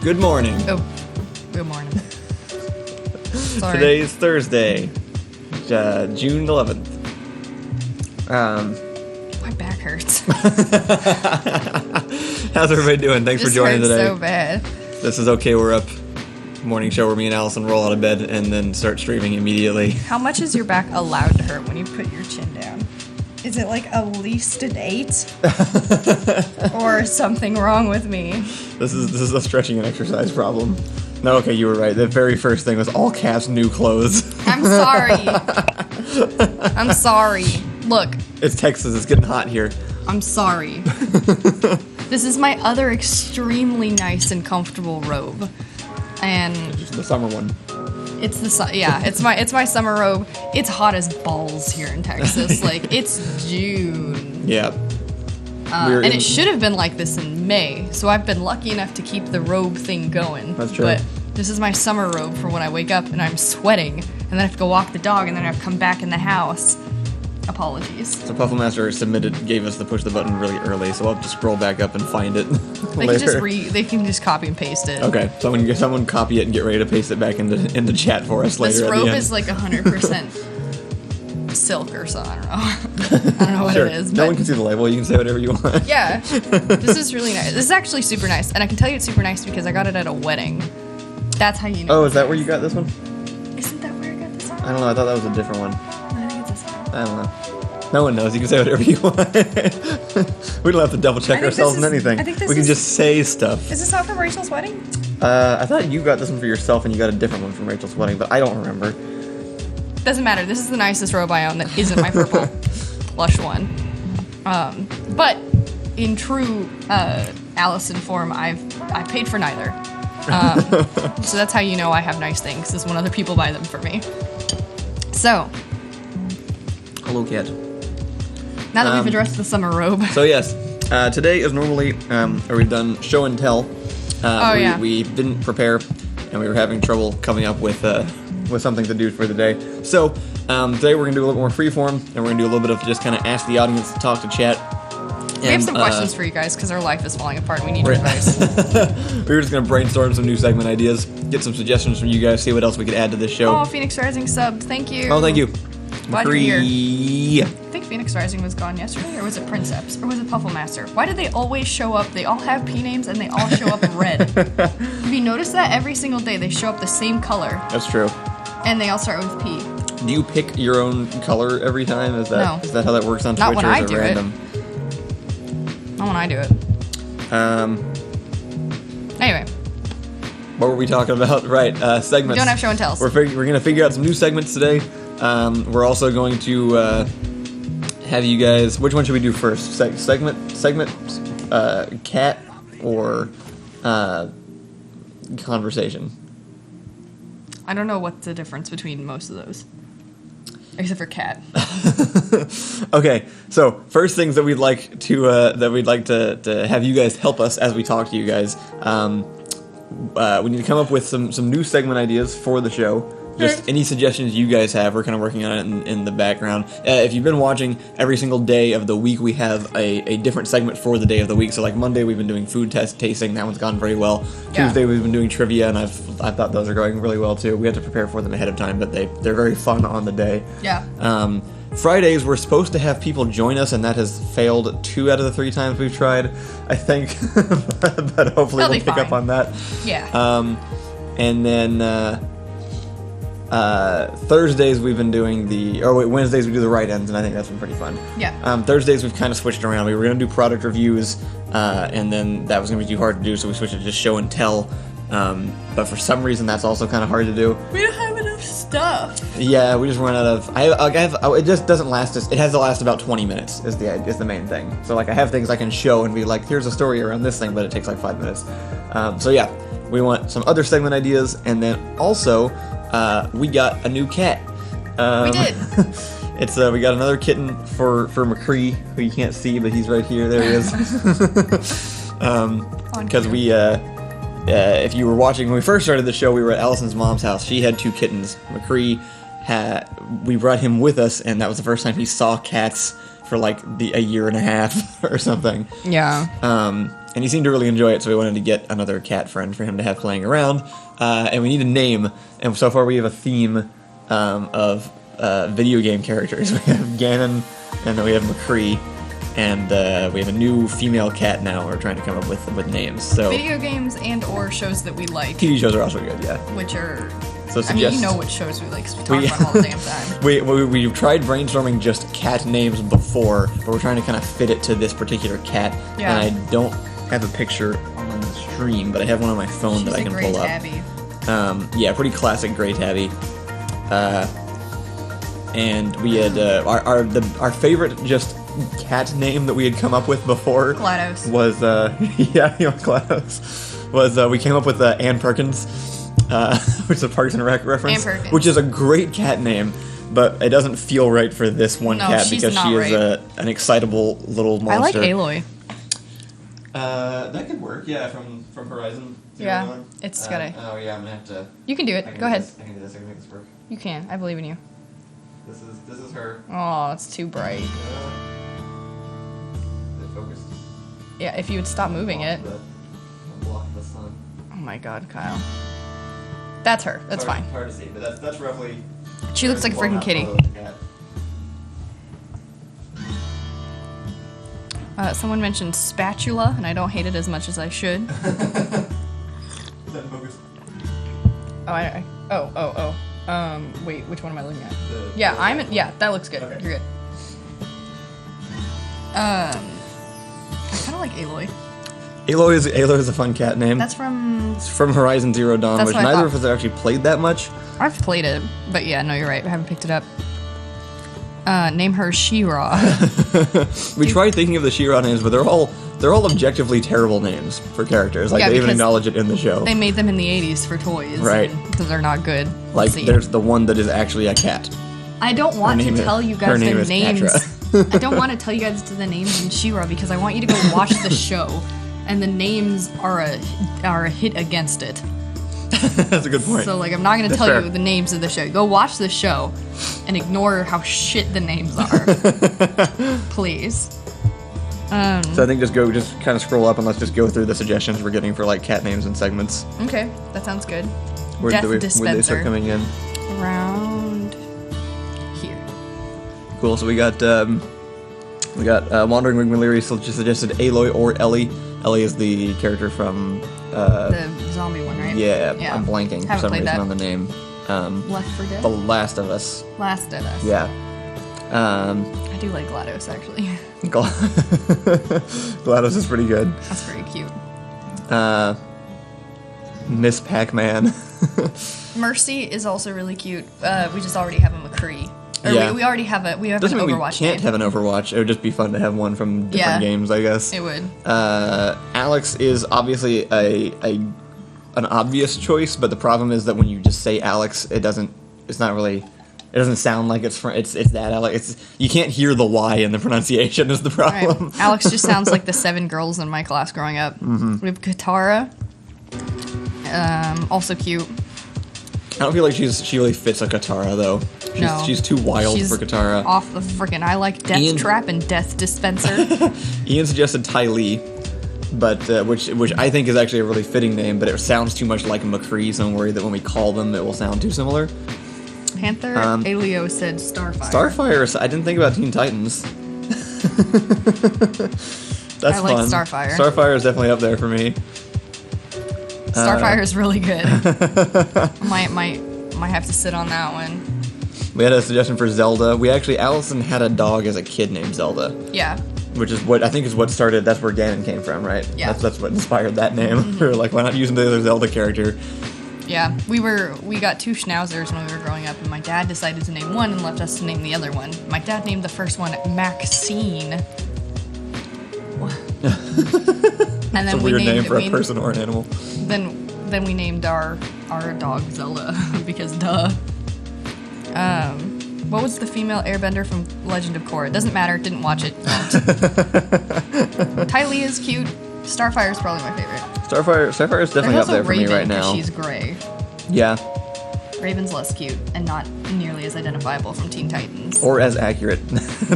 Good morning. Oh, good morning. Sorry. Today's Thursday, June 11th. My back hurts. How's everybody doing? Thanks for joining today. So bad. This is Okay, We're Up. Morning show where me and Allison roll out of bed and then start streaming immediately. How much is your back allowed to hurt when you put your chin down? Is it like at least an 8? Or something wrong with me? This is a stretching and exercise problem. No, okay, you were right. The very first thing was all caps, new clothes. I'm sorry. I'm sorry. Look. It's Texas. It's getting hot here. I'm sorry. This is my other extremely nice and comfortable robe. And just the summer one. It's my summer robe. It's hot as balls here in Texas. Like, it's June. Yeah. And it should have been like this in May, so I've been lucky enough to keep the robe thing going. That's true. But this is my summer robe for when I wake up and I'm sweating, and then I have to go walk the dog, and then I have to come back in the house. Apologies. So Pufflemaster gave us the push the button really early, so I'll have to scroll back up and find it They can just copy and paste it. Okay, someone copy it and get ready to paste it back into chat for us later. This robe is like 100% silk or so. I don't know. I don't know what it is. No one can see the label. You can say whatever you want. Yeah, this is really nice. This is actually super nice, and I can tell you it's super nice because I got it at a wedding. That's how you know. Oh, is that where you got this one? Isn't that where I got this one? I don't know. I thought that was a different one. No, I think it's this one. I don't know. No one knows. You can say whatever you want. We don't have to double check ourselves in anything. We can just say stuff. Is this not from Rachel's wedding? I thought you got this one for yourself and you got a different one from Rachel's wedding, but I don't remember. Doesn't matter. This is the nicest robe I own that isn't my purple plush one. But in true Allison form, I paid for neither. So that's how you know I have nice things, is when other people buy them for me. So. Hello, cat. Now that we've addressed the summer robe. So yes, today is normally we've done show and tell. We didn't prepare, and we were having trouble coming up with something to do for the day. So today we're gonna do a little more freeform, and we're gonna do a little bit of just kind of ask the audience, talk to chat. We have some questions for you guys because our life is falling apart. We need your advice. We were just gonna brainstorm some new segment ideas, get some suggestions from you guys, see what else we could add to this show. Oh, Phoenix Rising subbed. Thank you. Oh, thank you. Glad you're here. I think Phoenix Rising was gone yesterday, or was it Princeps, or was it Pufflemaster? Why do they always show up? They all have P names, and they all show up red. Have you noticed that every single day they show up the same color? That's true. And they all start with P. Do you pick your own color every time? Is that how that works on Twitch? Not when I do random? Not when I do it. Anyway. What were we talking about? Right, segments. We don't have show and tells. We're going to figure out some new segments today. We're also going to have you guys. Which one should we do first? Segment, cat, or conversation? I don't know what's the difference between most of those, except for cat. Okay, so first things that we'd like to have you guys help us as we talk to you guys. We need to come up with some new segment ideas for the show. Just any suggestions you guys have, we're kind of working on it in the background. If you've been watching, every single day of the week we have a different segment for the day of the week. So like Monday we've been doing food tasting, that one's gone very well. Yeah. Tuesday we've been doing trivia, and I thought those are going really well too. We have to prepare for them ahead of time, but they're very fun on the day. Yeah. Fridays we're supposed to have people join us, and that has failed 2 out of the 3 times we've tried, I think. but hopefully we'll pick up on that. Yeah. And then Thursdays we've been doing Wednesdays we do the right ends, and I think that's been pretty fun. Yeah. Thursdays we've kind of switched around. We were going to do product reviews, and then that was going to be too hard to do, so we switched to just show and tell. But for some reason that's also kind of hard to do. We don't have enough stuff. Yeah, we just run out of. It just doesn't last us. It has to last about 20 minutes. Is the main thing. So like I have things I can show and be like, here's a story around this thing, but it takes like 5 minutes. So yeah, we want some other segment ideas, and then also we got a new cat. We did. We got another kitten for McCree, who you can't see, but he's right here. There he is. Because if you were watching when we first started the show, we were at Allison's mom's house. She had 2 kittens. McCree we brought him with us, and that was the first time he saw cats for like a year and a half or something. Yeah. and he seemed to really enjoy it, so we wanted to get another cat friend for him to have playing around. And we need a name, and so far we have a theme of video game characters. We have Ganon, and then we have McCree, and we have a new female cat now we're trying to come up with names. So Video games and or shows that we like, TV shows are also good, yeah. which are... So I mean, you know what shows we like, because we talk about them all the damn time. We've tried brainstorming just cat names before, but we're trying to kind of fit it to this particular cat. Yeah. And I don't have a picture on the stream, but I have one on my phone that I can pull up. Tabby. Yeah, pretty classic gray tabby. And we had our favorite just cat name that we had come up with before GLaDOS. was GLaDOS was we came up with Ann Perkins, which is a Parks and Rec reference, which is a great cat name, but it doesn't feel right for this one cat because she is an excitable little monster. I like Aloy. That could work, yeah, from Horizon Zero Dawn. It's gotta. Oh yeah, I'm gonna have to. You can do it. Go ahead. I can do this. I can make this work. You can. I believe in you. This is her. Oh, it's too bright. Is it focused? Yeah, if you would stop moving it. Block the sun. Oh my God, Kyle. That's her. That's fine. Hard to see, but that's roughly. She looks like a freaking kitty. Someone mentioned spatula, and I don't hate it as much as I should. Is that focused? Wait, which one am I looking at? Yeah, that looks good. Okay. You're good. I kind of like Aloy. Aloy is a fun cat name. That's from... It's from Horizon Zero Dawn, That's which what I neither thought. of us have actually played that much. I've played it, but yeah, no, you're right. I haven't picked it up. Name her She-Ra. We tried thinking of the She-Ra names, but they're all objectively terrible names for characters. Like, Yeah, they even because acknowledge it in the show. They made them in the 80s for toys. Right. Because they're not good. Like, Let's see. there's the one that is actually a cat. I don't want to tell you guys name the is names. Catra. I don't want to tell you guys the names in She-Ra because I want you to go watch the show, and the names are a hit against it. That's a good point. So like, I'm not going to tell fair. you the names of the show. Go watch the show, and ignore how shit the names are, please. So I think just kind of scroll up and let's just go through the suggestions we're getting for like cat names and segments. Okay, that sounds good. Where Death they dispenser. start coming in? Around here. Cool. So we got Wandering Wing Maliri suggested Aloy or Ellie. Ellie is the character from The zombie one, right? yeah. I'm blanking for Haven't some played reason that. on the name. Left 4 Dead? The Last of Us. Last of Us. Yeah. I do like GLaDOS, actually. GLaDOS is pretty good. That's very cute. Miss Pac-Man. Mercy is also really cute. We just already have a McCree. Or Yeah. we already have an Doesn't mean we Overwatch can't name. have an Overwatch. It would just be fun to have one from different games, I guess. It would. Alex is obviously an obvious choice, but the problem is that when you just say Alex, it doesn't sound like it's that Alex. You can't hear the Y in the pronunciation is the problem. Right. Alex just sounds like the 7 girls in my class growing up. Mm-hmm. We have Katara. Also cute. I don't feel like she really fits a Katara though. She's too wild She's for Katara. Off the frickin' I like Death Trap and Death Dispenser. Ian suggested Ty Lee, but which I think is actually a really fitting name, but it sounds too much like McCree, so I'm worried that when we call them, it will sound too similar. Panther Aleo said Starfire. Starfire. I didn't think about Teen Titans. That's I like fun. Starfire. Starfire is definitely up there for me. Starfire is really good. might have to sit on that one. We had a suggestion for Zelda. Allison had a dog as a kid named Zelda. Yeah. Which is what I think is what started. That's where Ganon came from, right? Yeah. That's what inspired that name. We were like, why not use the other Zelda character? Yeah, we got 2 schnauzers when we were growing up, and my dad decided to name one and left us to name the other one. My dad named the first one Maxine. And then It's a weird name for a person or an animal. Then we named our dog Zelda because duh. What was the female airbender from Legend of Korra? It doesn't matter. Didn't watch it. Ty Lee is cute. Starfire is probably my favorite. Starfire is definitely There's up there also for me Raven, right now. She's gray. Yeah. Raven's less cute and not nearly as identifiable from Teen Titans. Or as accurate.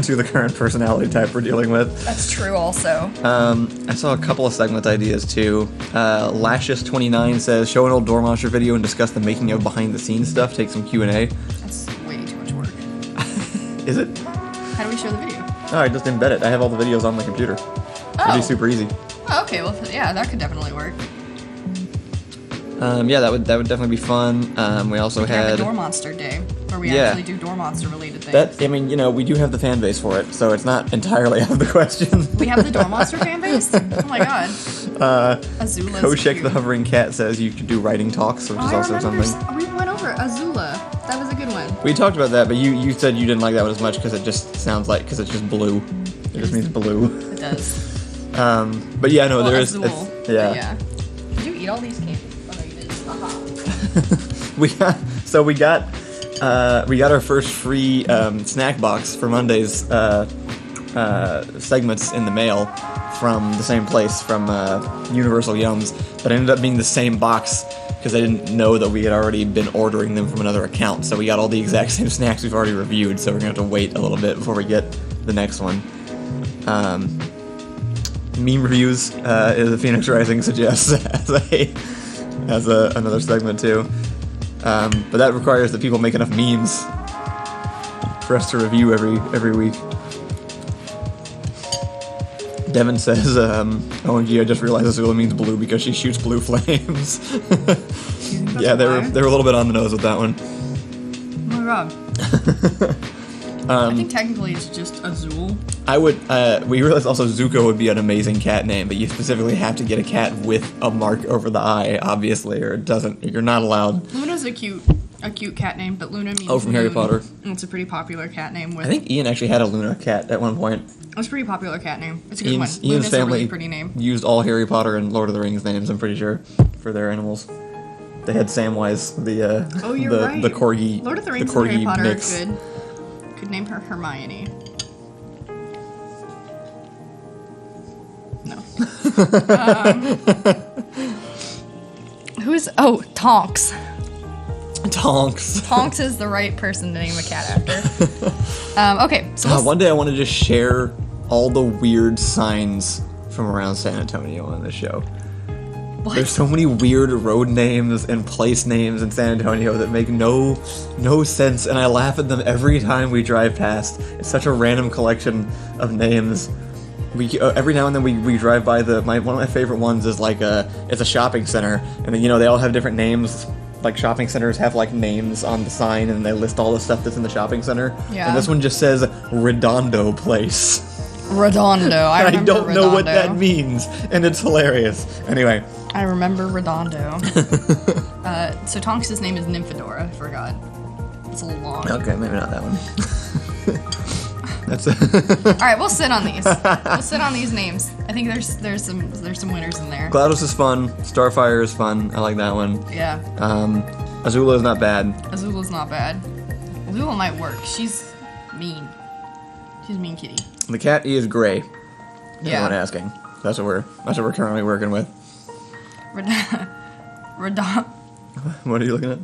to the current personality type we're dealing with. That's true also. I saw a couple of segment ideas too. Lashes29 says, show an old Door Monster video and discuss the making of behind the scenes stuff. Take some Q&A. That's way too much work. Is it? How do we show the video? Oh, I just embed it. I have all the videos on my computer. It'd be super easy. Oh, okay. Well, yeah, that could definitely work. Yeah, that would definitely be fun. We also We had have a Door Monster Day, where we actually do Door Monster related things. that. I mean, we do have the fan base for it, so it's not entirely out of the question. We have the Door Monster fan base? Oh my god. Azula's Koshek cute. the Hovering Cat says you could do writing talks, which is I also remember something. we went over Azula. That was a good one. We talked about that, but you said you didn't like that one as much because it just sounds like, because it's just blue. It just means blue. It does. But yeah, no, Well, there is. Azul. Yeah. Did you eat all these candies? Oh, no, you didn't. Aha. we got our first free snack box for Monday's segments in the mail from the same place, from Universal Yums, but it ended up being the same box because I didn't know that we had already been ordering them from another account. So we got all the exact same snacks we've already reviewed, so we're gonna have to wait a little bit before we get the next one. Meme reviews is the Phoenix Rising suggests as another segment too, but that requires that people make enough memes for us to review every week. Devin says, "OMG, I just realized Azula means blue because she shoots blue flames." Yeah, they were a little bit on the nose with that one. Oh my god. I think technically it's just Azul. We realized also Zuko would be an amazing cat name, but you specifically have to get a cat with a mark over the eye, obviously, or you're not allowed. Luna's a cute cat name, but Luna means from Harry Potter. And it's a pretty popular cat name. I think Ian actually had a Luna cat at one point. It's a pretty popular cat name. It's a good one. Ian's Luna's family a really pretty name. used all Harry Potter and Lord of the Rings names, I'm pretty sure, for their animals. They had Samwise, the corgi. Lord of the Rings and Harry Potter mix. Are good. Could name her Hermione. No. Tonks. Tonks. Tonks is the right person to name a cat after. Okay, so one day I want to just share all the weird signs from around San Antonio on this show. What? There's so many weird road names and place names in San Antonio that make no sense, and I laugh at them every time we drive past. It's such a random collection of names. We every now and then we drive by one of my favorite ones is like it's a shopping center, and then they all have different names. Like shopping centers have like names on the sign, and they list all the stuff that's in the shopping center. Yeah. And this one just says Redondo Place. Redondo. I don't know what that means, and it's hilarious. Anyway. I remember Redondo. So Tonks' name is Nymphadora. I forgot. It's a little long. Okay, maybe not that one. That's all right. We'll sit on these. We'll sit on these names. I think there's some winners in there. GLaDOS is fun. Starfire is fun. I like that one. Yeah. Azula is not bad. Azula's not bad. Azula might work. She's mean. She's a mean kitty. The cat is gray. Yeah. Anyone asking? That's what we're currently working with. What are you looking at?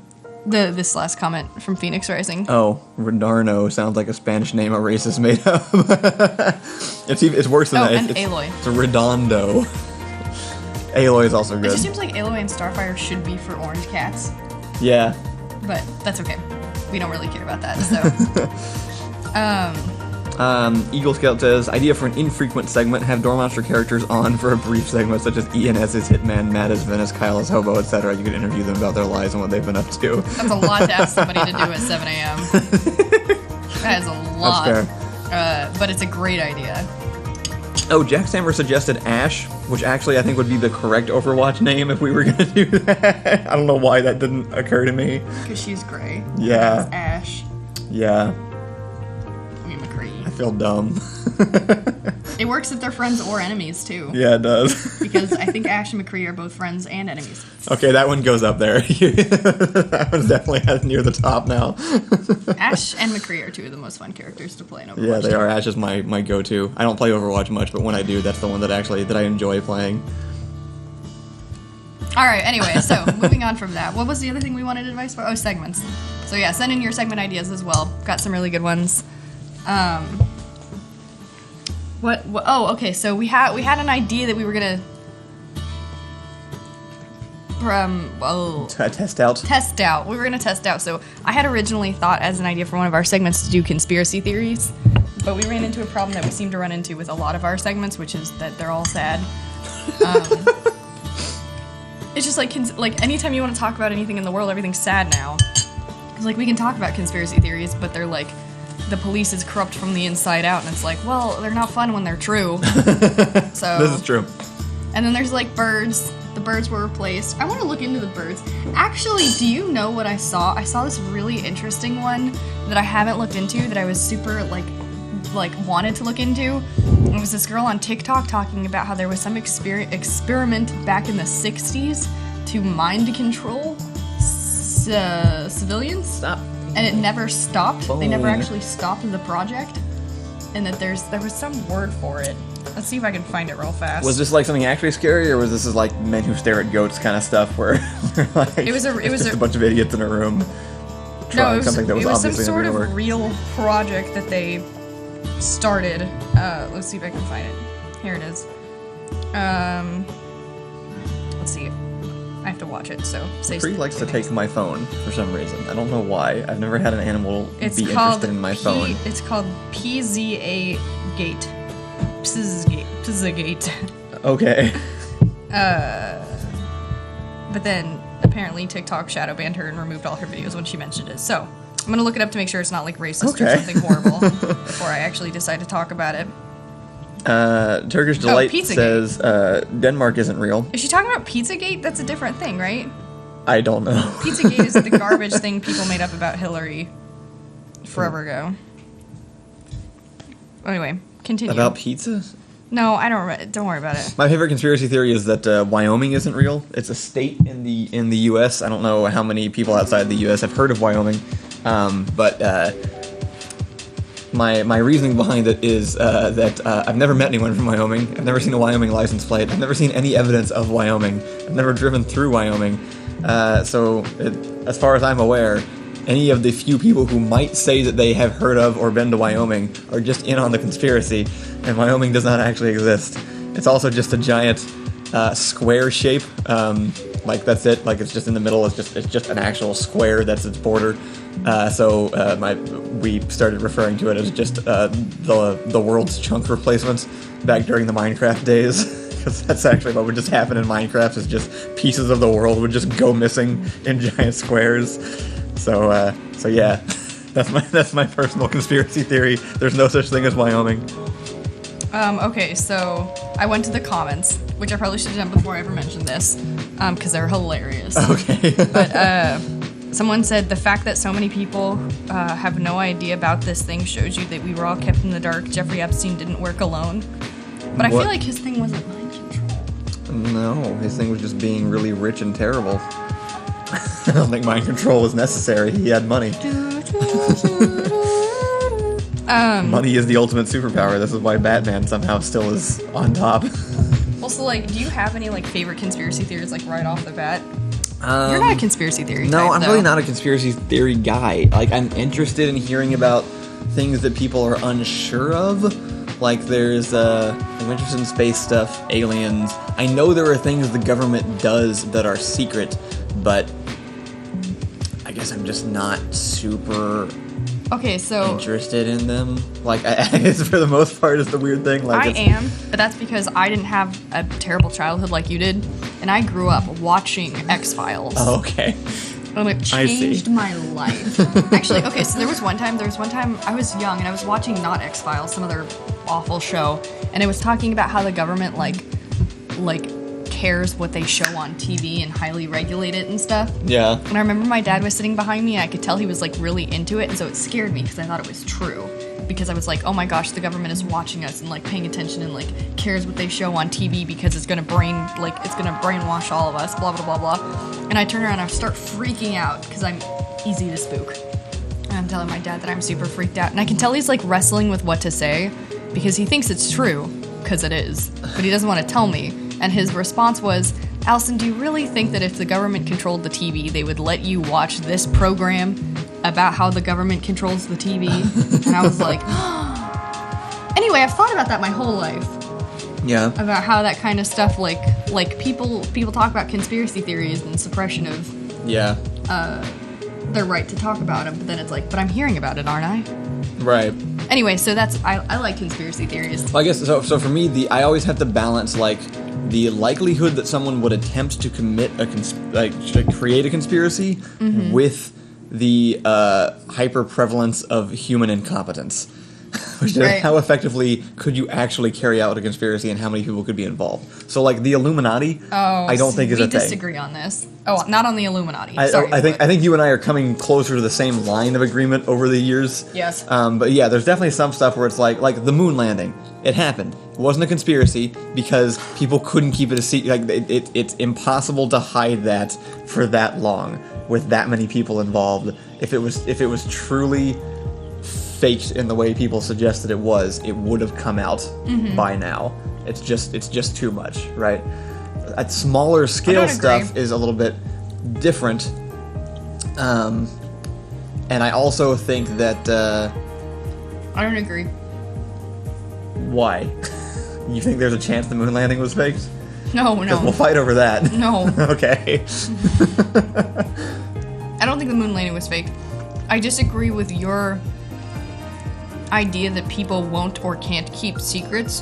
This last comment from Phoenix Rising. Oh, Redarno sounds like a Spanish name a racist made up. It's worse than that. And Aloy. It's Redondo. Aloy is also good. It just seems like Aloy and Starfire should be for orange cats. Yeah. But that's okay. We don't really care about that, so. Eagle Scout says, idea for an infrequent segment, have Door Monster characters on for a brief segment, such as Ian as his hitman, Matt as Venice, Kyle as Hobo, etc. You could interview them about their lives and what they've been up to. That's a lot to ask somebody to do at 7 a.m. That is a lot. That's fair. But it's a great idea. Oh, Jack Sammer suggested Ash, which actually I think would be the correct Overwatch name if we were going to do that. I don't know why that didn't occur to me. Because she's gray. Yeah. It's Ash. Yeah. I feel dumb. It works if they're friends or enemies, too. Yeah, it does. Because I think Ash and McCree are both friends and enemies. Okay, that one goes up there. That one's definitely near the top now. Ash and McCree are two of the most fun characters to play in Overwatch. Yeah, they are. Ash is my go-to. I don't play Overwatch much, but when I do, that's the one that I enjoy playing. Alright, anyway, so moving on from that. What was the other thing we wanted advice for? Oh, segments. So yeah, send in your segment ideas as well. Got some really good ones. What? Oh, okay. So we had an idea that we were gonna test out. Test out. We were gonna test out. So I had originally thought as an idea for one of our segments to do conspiracy theories, but we ran into a problem that we seem to run into with a lot of our segments, which is that they're all sad. It's just like anytime you want to talk about anything in the world, everything's sad now. Because like we can talk about conspiracy theories, but they're like the police is corrupt from the inside out, and it's like, well, they're not fun when they're true. So this is true. And then there's like birds. The birds were replaced. I want to look into the birds. Actually, do you know what I saw? I saw this really interesting one that I haven't looked into that I was super like wanted to look into. It was this girl on TikTok talking about how there was some experiment back in the 60s to mind control civilians. Stop. And it never stopped. Boom. They never actually stopped the project. And that there was some word for it. Let's see if I can find it real fast. Was this like something actually scary, or was this like Men Who Stare at Goats kind of stuff where like it was just a bunch of idiots in a room trying something that was obviously some sort never of gonna work? real project that they started. Let's see if I can find it. Here it is. Let's see. I have to watch it, so say Bree likes to take my phone for some reason. I don't know why. I've never had an animal be interested in my phone. It's called PZA Gate. Pizzagate. Okay. But then apparently TikTok shadow banned her and removed all her videos when she mentioned it. So I'm gonna look it up to make sure it's not like racist or something horrible before I actually decide to talk about it. Turkish Delight says Denmark isn't real. Is she talking about Pizzagate? That's a different thing, right? I don't know. Pizzagate is the garbage thing people made up about Hillary forever ago. Anyway, continue. About pizza? No, I don't worry about it. My favorite conspiracy theory is that Wyoming isn't real. It's a state in the U.S. I don't know how many people outside the U.S. have heard of Wyoming, but my reasoning behind it is that I've never met anyone from Wyoming. I've never seen a Wyoming license plate. I've never seen any evidence of Wyoming. I've never driven through Wyoming. So as far as I'm aware, any of the few people who might say that they have heard of or been to Wyoming are just in on the conspiracy, and Wyoming does not actually exist. It's also just a giant square shape. Like that's it. Like it's just in the middle. It's just an actual square. That's its border. We started referring to it as just the world's chunk replacement back during the Minecraft days, because that's actually what would just happen in Minecraft. Is just pieces of the world would just go missing in giant squares. So yeah, that's my personal conspiracy theory. There's no such thing as Wyoming. Okay, so I went to the comments, which I probably should have done before I ever mentioned this, because they're hilarious. Okay. But someone said the fact that so many people have no idea about this thing shows you that we were all kept in the dark. Jeffrey Epstein didn't work alone. But I feel like his thing wasn't mind control. No, his thing was just being really rich and terrible. I don't think mind control was necessary. He had money. Money is the ultimate superpower. This is why Batman somehow still is on top. Also, like, do you have any, like, favorite conspiracy theories, like, right off the bat? You're not a conspiracy theory No, type, I'm though. really not a conspiracy theory guy. Like, I'm interested in hearing about things that people are unsure of. Like, I'm interested in space stuff, aliens. I know there are things the government does that are secret, but I guess I'm just not super interested in them. Like, it's for the most part, it's the weird thing. Like, I am, but that's because I didn't have a terrible childhood like you did, and I grew up watching X-Files. Oh, okay. And it changed my life. Actually, okay, so there was one time I was young and I was watching not X-Files, some other awful show, and it was talking about how the government like cares what they show on TV and highly regulate it and stuff. Yeah. And I remember my dad was sitting behind me and I could tell he was like really into it, and so it scared me because I thought it was true. Because I was like, oh my gosh, the government is watching us and like paying attention and like cares what they show on TV because it's gonna brainwash all of us, blah blah blah blah. And I turn around and I start freaking out because I'm easy to spook. And I'm telling my dad that I'm super freaked out, and I can tell he's like wrestling with what to say because he thinks it's true, because it is, but he doesn't want to tell me. And his response was, Allison, do you really think that if the government controlled the TV, they would let you watch this program about how the government controls the TV? And I was like, anyway, way, I've thought about that my whole life. Yeah. About how that kind of stuff, like people talk about conspiracy theories and suppression of their right to talk about them, but then it's like, but I'm hearing about it, aren't I? Right. Anyway, so I like conspiracy theories. Well, I guess so for me, I always have to balance like the likelihood that someone would attempt to commit to create a conspiracy with the hyper prevalence of human incompetence. Which is how effectively could you actually carry out a conspiracy and how many people could be involved? So, like, the Illuminati, I don't think is a thing. We disagree on this. Oh, not on the Illuminati. I think you and I are coming closer to the same line of agreement over the years. Yes. But yeah, there's definitely some stuff where it's like the moon landing. It happened. It wasn't a conspiracy because people couldn't keep it a secret. Like, it's impossible to hide that for that long with that many people involved. If it was truly faked in the way people suggested it would have come out by now. It's just too much, right? At smaller scale stuff is a little bit different. And I also think that I don't agree. Why? You think there's a chance the moon landing was faked? No. We'll fight over that. No. Okay. I don't think the moon landing was faked. I disagree with your idea that people won't or can't keep secrets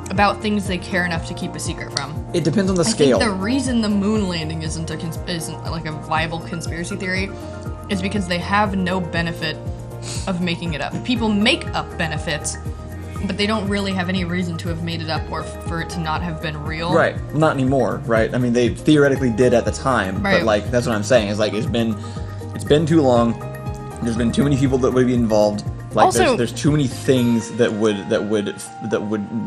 about things they care enough to keep a secret from. It depends on the scale. I think the reason the moon landing isn't like a viable conspiracy theory is because they have no benefit of making it up. People make up benefits, but they don't really have any reason to have made it up or for it to not have been real. Right. Not anymore, right? I mean, they theoretically did at the time, but like that's what I'm saying. Is like it's been too long. There's been too many people that would be involved. Like also, there's too many things that would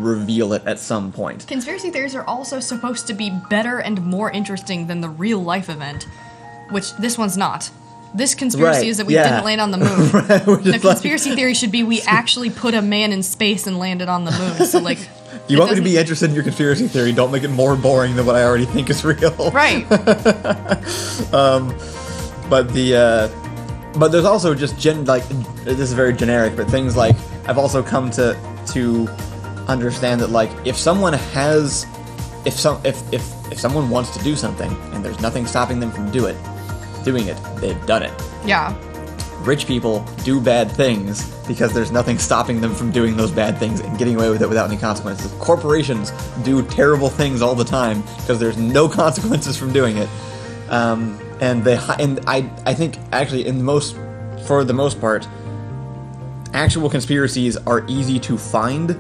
reveal it at some point. Conspiracy theories are also supposed to be better and more interesting than the real life event, which this one's not. This conspiracy is that we didn't land on the moon. The conspiracy theory should be we actually put a man in space and landed on the moon. So like, you want me to be interested in your conspiracy theory? Don't make it more boring than what I already think is real. Right. But there's also just this is very generic, but things like I've also come to understand that like if someone wants to do something and there's nothing stopping them from doing it, they've done it. Yeah. Rich people do bad things because there's nothing stopping them from doing those bad things and getting away with it without any consequences. Corporations do terrible things all the time because there's no consequences from doing it. And I think actually for the most part, actual conspiracies are easy to find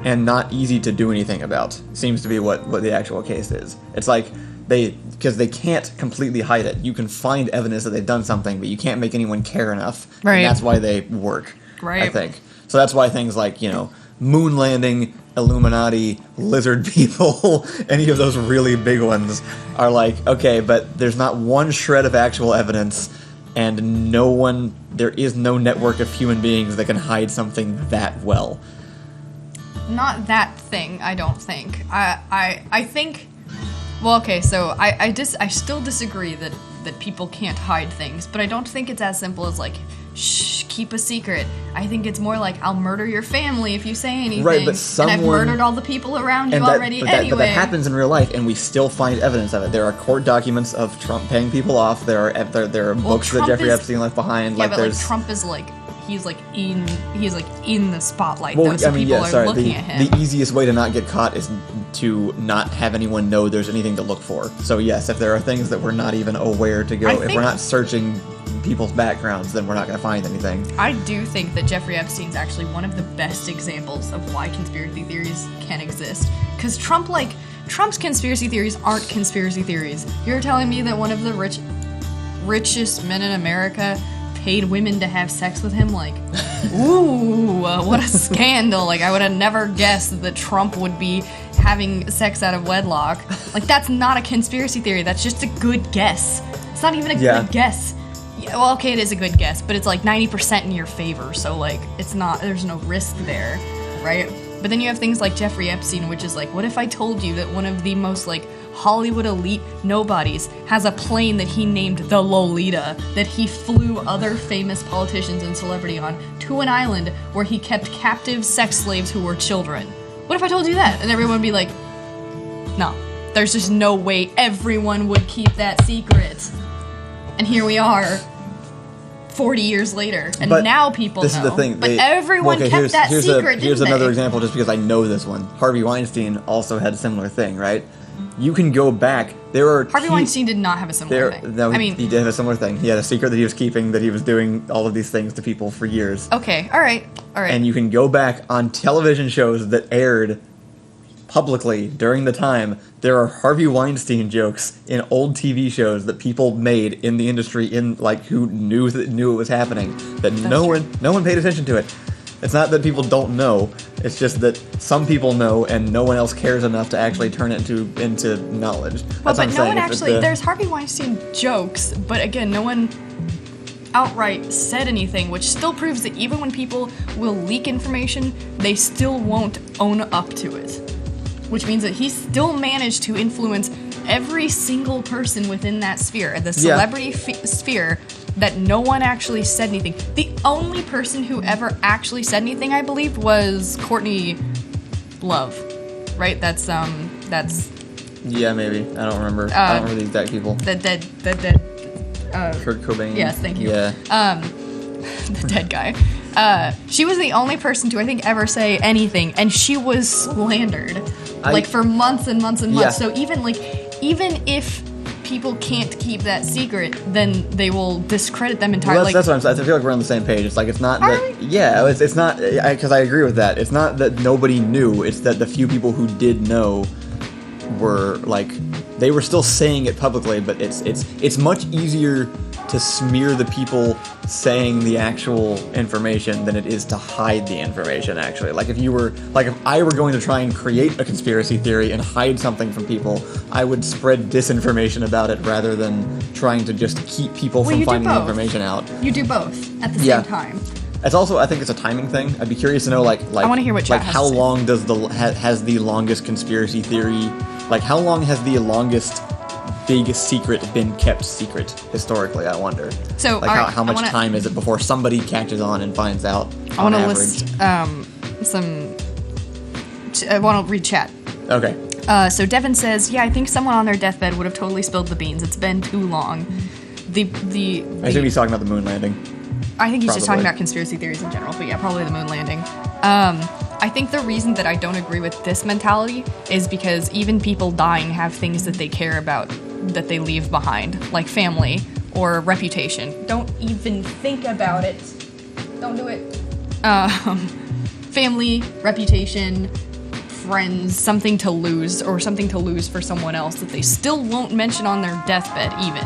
and not easy to do anything about. Seems to be what the actual case is. It's like because they can't completely hide it. You can find evidence that they've done something, but you can't make anyone care enough. Right. And that's why they work. Right. I think. So that's why things like, moon landing, Illuminati, lizard people, any of those really big ones are like, okay, but there's not one shred of actual evidence, and there is no network of human beings that can hide something that well. Not that thing, I don't think. I think, well, okay, so I still disagree that people can't hide things, but I don't think it's as simple as like, shh, keep a secret. I think it's more like, I'll murder your family if you say anything. Right, but and I've murdered all the people around you already anyway. But that happens in real life, and we still find evidence of it. There are court documents of Trump paying people off. There are books that Jeffrey Epstein left behind. Yeah, but Trump is like, he's in the spotlight, people are looking at him. The easiest way to not get caught is to not have anyone know there's anything to look for. So yes, if there are things that we're not even aware to go, if we're not searching people's backgrounds, then we're not going to find anything. I do think that Jeffrey Epstein's actually one of the best examples of why conspiracy theories can exist. Because Trump's conspiracy theories aren't conspiracy theories. You're telling me that one of the richest men in America paid women to have sex with him? Like, ooh, what a scandal. Like, I would have never guessed that Trump would be having sex out of wedlock. Like, that's not a conspiracy theory. That's just a good guess. It's not even a good guess. Yeah, well, okay, it is a good guess, but it's like 90% in your favor, so like, it's not, there's no risk there, right? But then you have things like Jeffrey Epstein, which is like, what if I told you that one of the most like Hollywood elite nobodies has a plane that he named the Lolita, that he flew other famous politicians and celebrity on to an island where he kept captive sex slaves who were children? What if I told you that? And everyone would be like, no, there's just no way everyone would keep that secret. And here we are, 40 years later, and but now people this know. is the thing. But everyone kept that secret, Here's didn't another they? example, just because I know this one. Harvey Weinstein also had a similar thing, right? You can go back. There are Harvey Weinstein did not have a similar thing. No, I mean, he did have a similar thing. He had a secret that he was keeping, that he was doing all of these things to people for years. okay, all right. And you can go back on television shows that aired publicly during the time. There are Harvey Weinstein jokes in old TV shows that people made in the industry, in like who knew it was happening, that no one paid attention to it. It's not that people don't know. It's just that some people know and no one else cares enough to actually turn it into knowledge. Well, That's but what no I'm one saying. actually. There's Harvey Weinstein jokes, but again, no one outright said anything, which still proves that even when people will leak information, they still won't own up to it. Which means that he still managed to influence every single person within that sphere, the celebrity sphere, that no one actually said anything. The only person who ever actually said anything, I believe, was Courtney Love, right? That's Yeah, maybe. I don't remember. I don't remember the exact people. the dead. Kurt Cobain. Yes, thank you. Yeah. The dead guy. She was the only person to, I think, ever say anything, and she was slandered, for months and months and months. Yeah. So even if people can't keep that secret, then they will discredit them entirely. Well, that's what I'm saying. I feel like we're on the same page. It's like, it's not that... Yeah, it's not... Because I agree with that. It's not that nobody knew. It's that the few people who did know were, like... They were still saying it publicly, but it's much easier to smear the people saying the actual information than it is to hide the information, actually. Like, if I were going to try and create a conspiracy theory and hide something from people, I would spread disinformation about it rather than trying to just keep people from finding the information out. You do both at the same time. It's also, I think it's a timing thing. I'd be curious to know, I want to hear what chat has how to say. long does has the longest conspiracy theory, how long has the longest big secret been kept secret historically, I wonder. So, how much time is it before somebody catches on and finds out I on want to average? list I want to read chat. Okay. So Devin says, yeah, I think someone on their deathbed would have totally spilled the beans. It's been too long. I assume he's talking about the moon landing. I think he's just talking Probably. about conspiracy theories in general, but yeah, probably the moon landing. I think the reason that I don't agree with this mentality is because even people dying have things that they care about that they leave behind, like family or reputation. Don't even think about it. Don't do it. Family, reputation, friends, something to lose, or something to lose for someone else that they still won't mention on their deathbed even,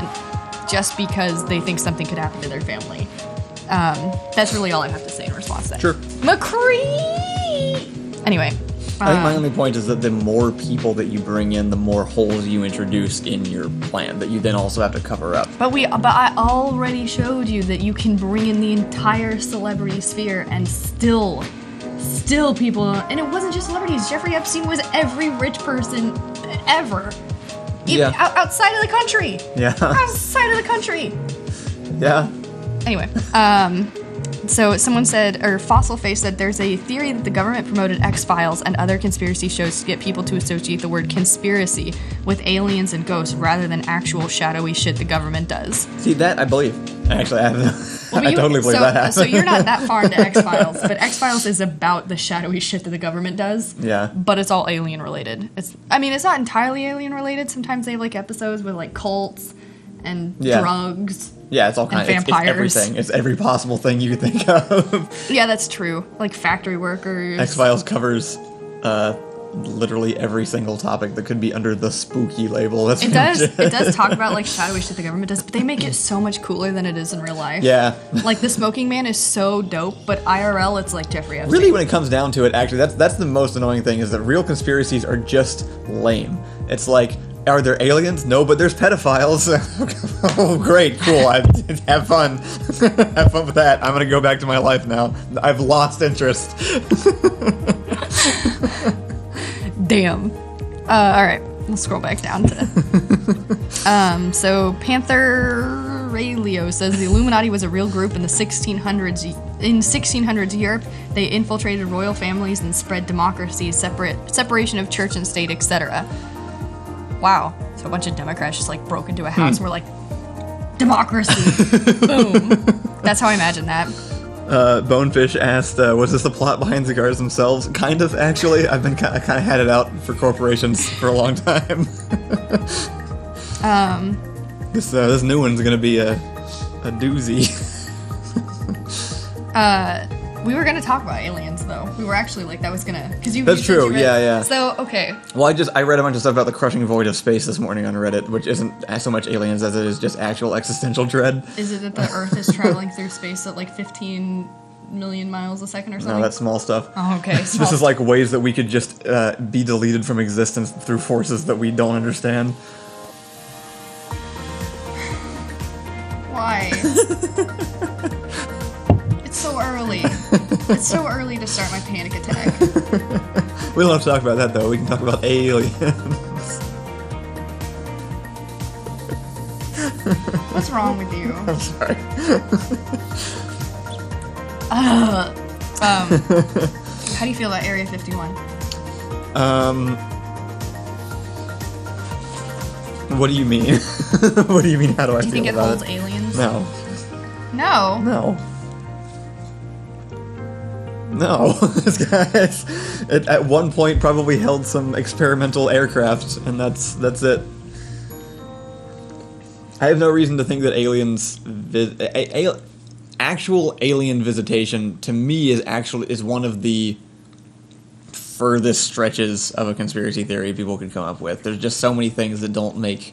just because they think something could happen to their family. That's really all I have to say in response to that. Sure. McCree! Anyway. I think my only point is that the more people that you bring in, the more holes you introduce in your plan that you then also have to cover up. But I already showed you that you can bring in the entire celebrity sphere and still people, and it wasn't just celebrities. Jeffrey Epstein was every rich person ever. Even outside of the country. Yeah. Outside of the country. Yeah. Anyway, so someone said, or Fossil Face said, there's a theory that the government promoted X-Files and other conspiracy shows to get people to associate the word conspiracy with aliens and ghosts rather than actual shadowy shit the government does. See, that I believe. Actually, I totally believe that happened. So you're not that far into X-Files, but X-Files is about the shadowy shit that the government does. Yeah. But it's all alien related. It's not entirely alien related. Sometimes they have episodes with cults and drugs. Yeah, it's all kinds of vampires. It's everything. It's every possible thing you could think of. Yeah, that's true. Like factory workers. X-Files covers literally every single topic that could be under the spooky label. That's It does talk about shadowy shit the government does, but they make it so much cooler than it is in real life. Yeah. The smoking man is so dope, but IRL it's like Jeffrey Epstein. Really, when it comes down to it, actually, that's the most annoying thing, is that real conspiracies are just lame. It's like, are there aliens? No, but there's pedophiles. Oh, great, cool. Have fun. Have fun with that. I'm gonna go back to my life now. I've lost interest. Damn. All right. We'll scroll back down to. So Panther Raylio says the Illuminati was a real group in the 1600s. In 1600s Europe, they infiltrated royal families and spread democracy, separation of church and state, etc. Wow. So a bunch of Democrats just like broke into a house and were like, democracy. Boom. That's how I imagine that. Bonefish asked, was this the plot behind cigars themselves? Kind of, actually. I kind of had it out for corporations for a long time. This new one's gonna be a doozy. We were gonna talk about aliens, though. We were actually like, that was gonna, because you. That's true. Yeah. So okay. Well, I read a bunch of stuff about the crushing void of space this morning on Reddit, which isn't so much aliens as it is just actual existential dread. Is it that the Earth is traveling through space at like 15 million miles a second or something? No, that's small stuff. Oh, okay. This is like ways that we could just be deleted from existence through forces that we don't understand. Why? It's so early. It's so early to start my panic attack. We don't have to talk about that, though. We can talk about aliens. What's wrong with you? I'm sorry. How do you feel about Area 51? What do you mean? What do you mean? How do I Do you feel think it about holds it? aliens? No. No. No. This guy's at one point probably held some experimental aircraft, and that's it. I have no reason to think that aliens actual alien visitation to me is one of the furthest stretches of a conspiracy theory people could come up with. There's just so many things that don't make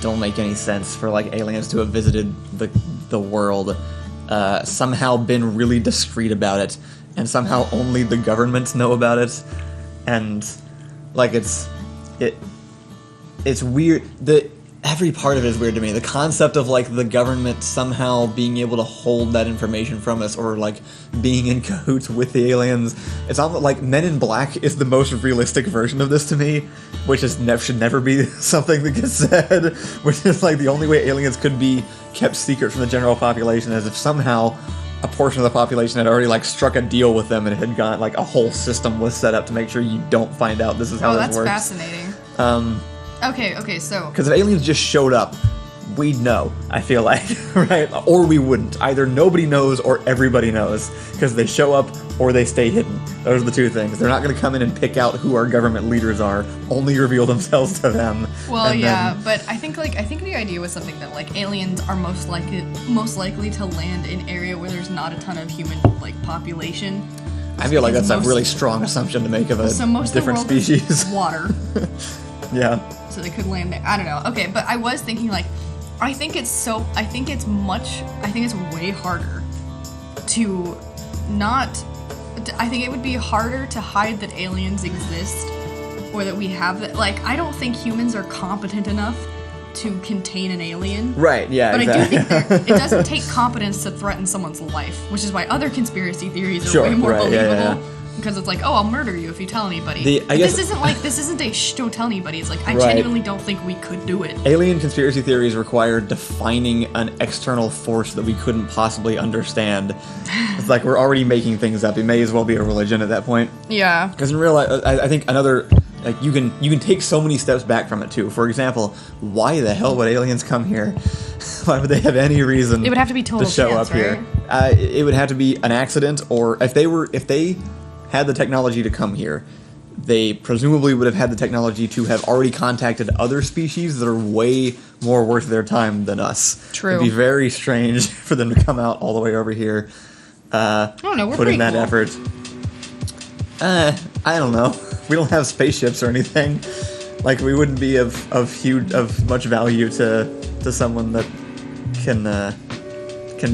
any sense for like aliens to have visited the world, somehow been really discreet about it, and somehow only the governments know about it, and like it's weird. Every part of it is weird to me. The concept of like the government somehow being able to hold that information from us, or like being in cahoots with the aliens. It's almost like Men in Black is the most realistic version of this to me, which is should never be something that gets said. Which is like the only way aliens could be kept secret from the general population is if somehow a portion of the population had already like struck a deal with them and it had gone like a whole system was set up to make sure you don't find out this is how this works. That's fascinating. Okay, so... Because if aliens just showed up, we'd know, I feel like, right? Or we wouldn't. Either nobody knows or everybody knows, because they show up or they stay hidden. Those are the two things. They're not going to come in and pick out who our government leaders are, only reveal themselves to them. Well, yeah, but I think the idea was something that, like, aliens are most likely to land in an area where there's not a ton of human, like, population. I feel like that's a really strong assumption to make of a different species. Is water. Yeah. So they could land there. I don't know. Okay, but I was thinking like, I think it's way harder to not. I think it would be harder to hide that aliens exist, or that we have that. Like, I don't think humans are competent enough to contain an alien. Right. Yeah. But exactly. I do think it doesn't take competence to threaten someone's life, which is why other conspiracy theories are way more believable. Yeah. Because it's like, oh, I'll murder you if you tell anybody. This isn't a shh, don't tell anybody. It's like, I genuinely don't think we could do it. Alien conspiracy theories require defining an external force that we couldn't possibly understand. It's like we're already making things up. It may as well be a religion at that point. Yeah. Because in real life, I think another, like, you can take so many steps back from it too. For example, why the hell would aliens come here? Why would they have any reason? It would have to be total to show chance, up here. It would have to be an accident, or if they had the technology to come here, they presumably would have had the technology to have already contacted other species that are way more worth their time than us. True. It'd be very strange for them to come out all the way over here. I don't know. We're put in that cool. effort. I don't know. We don't have spaceships or anything. Like, we wouldn't be of much value to someone that can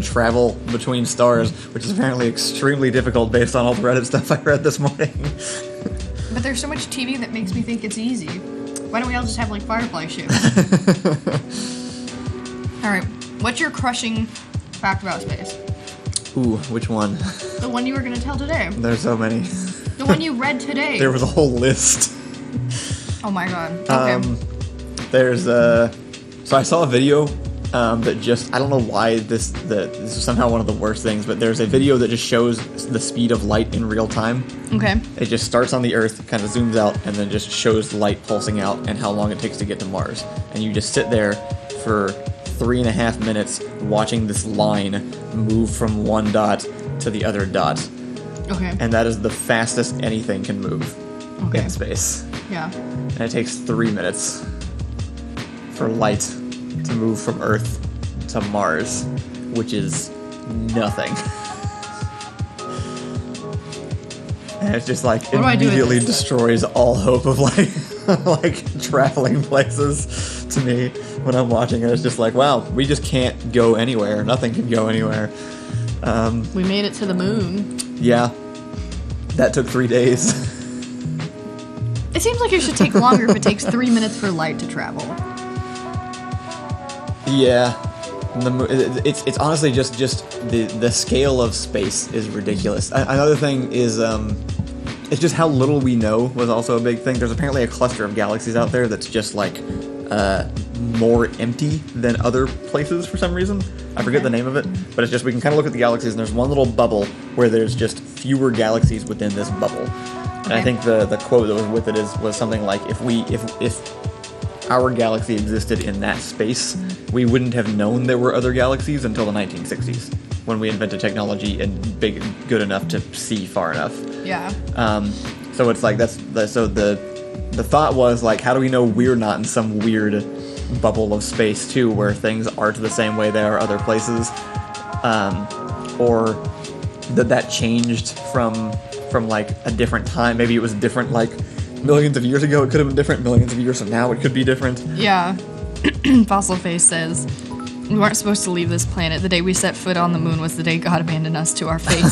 travel between stars, which is apparently extremely difficult based on all the Reddit stuff I read this morning. But there's so much TV that makes me think it's easy. Why don't we all just have, like, Firefly ships? Alright, what's your crushing fact about space? Ooh, which one? The one you were going to tell today. There's so many. The one you read today. There was a whole list. Oh my god. Okay. There's so I saw a video that just, I don't know why this is somehow one of the worst things, but there's a video that just shows the speed of light in real time. Okay. It just starts on the Earth, kind of zooms out, and then just shows light pulsing out and how long it takes to get to Mars. And you just sit there for 3.5 minutes watching this line move from one dot to the other dot. Okay. And that is the fastest anything can move in space. Yeah. And it takes 3 minutes for light to move from Earth to Mars, which is nothing. And it's just like immediately destroys all hope of like traveling places to me when I'm watching it. It's just like, wow, we just can't go anywhere. Nothing can go anywhere. We made it to the moon. Yeah. That took 3 days. It seems like it should take longer if it takes 3 minutes for light to travel. Yeah. It's honestly just the scale of space is ridiculous. Another thing is it's just how little we know was also a big thing. There's apparently a cluster of galaxies out there that's just like more empty than other places for some reason. I forget the name of it, but it's just, we can kind of look at the galaxies and there's one little bubble where there's just fewer galaxies within this bubble. And I think the quote that was with it was something like, if our galaxy existed in that space, we wouldn't have known there were other galaxies until the 1960s, when we invented technology and good enough to see far enough. Yeah. So it's like so the thought was like, how do we know we're not in some weird bubble of space too, where things are to the same way they are other places, or that changed from like a different time. Maybe it was different like millions of years ago. It could have been different millions of years from now. It could be different. Yeah. Fossil Face says, we weren't supposed to leave this planet. The day we set foot on the moon was the day God abandoned us to our fate.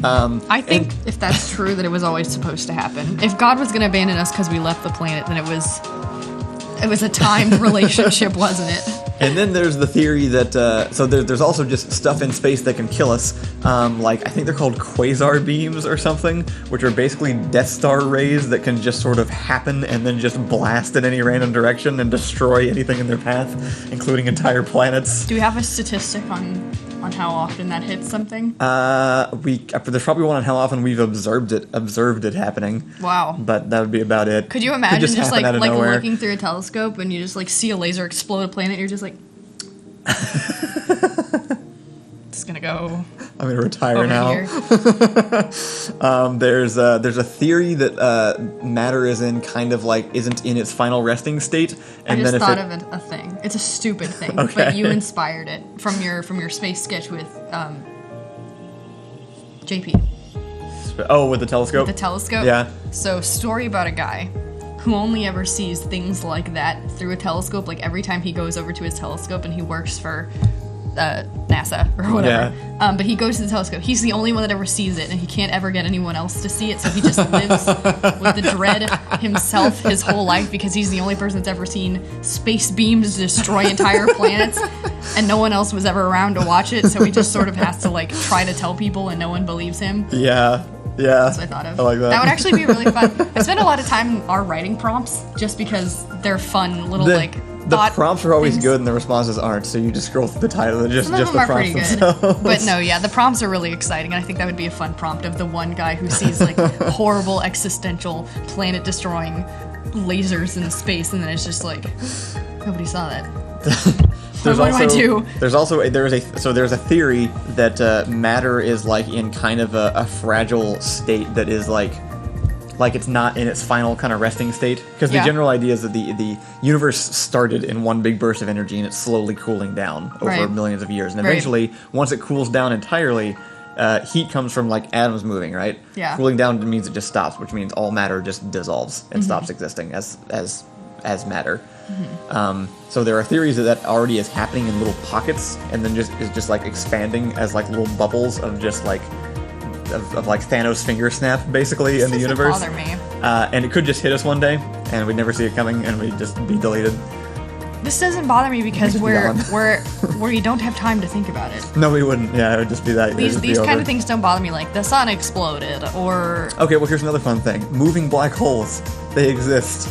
I think if that's true, that it was always supposed to happen. If God was going to abandon us because we left the planet, then it was a timed relationship, wasn't it? And then there's the theory that, so there's also just stuff in space that can kill us. Like, I think they're called quasar beams or something, which are basically Death Star rays that can just sort of happen and then just blast in any random direction and destroy anything in their path, including entire planets. Do we have a statistic on how often that hits something? There's probably one on how often we've observed it happening. Wow. But that would be about it. Could you imagine just like looking through a telescope and you just like see a laser explode a planet and you're just like, it's gonna go. I'm gonna retire now. There's a theory that matter isn't in its final resting state. And I just then thought of a thing. It's a stupid thing, okay. But you inspired it from your space sketch with JP. Oh, with the telescope? With the telescope? Yeah. So, story about a guy who only ever sees things like that through a telescope, like every time he goes over to his telescope and he works for NASA or whatever. Yeah. But he goes to the telescope. He's the only one that ever sees it, and he can't ever get anyone else to see it, so he just lives with the dread himself his whole life because he's the only person that's ever seen space beams destroy entire planets, and no one else was ever around to watch it, so he just sort of has to like try to tell people and no one believes him. Yeah. That's what I thought of. I like that. That would actually be really fun. I spend a lot of time on our writing prompts just because they're fun little The prompts are always good and the responses aren't, so you just scroll through the title and just the prompts themselves. But no, yeah, the prompts are really exciting, and I think that would be a fun prompt of the one guy who sees like horrible existential planet-destroying lasers in space, and then it's just like, nobody saw that. What do I do? There's a theory that matter is like in kind of a fragile state that is like it's not in its final kind of resting state, because the general idea is that the universe started in one big burst of energy and it's slowly cooling down over millions of years, and eventually once it cools down entirely, heat comes from like atoms moving, right? Yeah. Cooling down means it just stops, which means all matter just dissolves and stops existing as matter. So there are theories that already is happening in little pockets and then is just like expanding as like little bubbles of just like of like Thanos' finger snap basically in the universe. Bother me. And it could just hit us one day and we'd never see it coming and we'd just be deleted. This doesn't bother me because Just we don't have time to think about it. No, we wouldn't. Yeah, it would just be that. These kind of things don't bother me, like the sun exploded or... Okay, well, here's another fun thing. Moving black holes. They exist.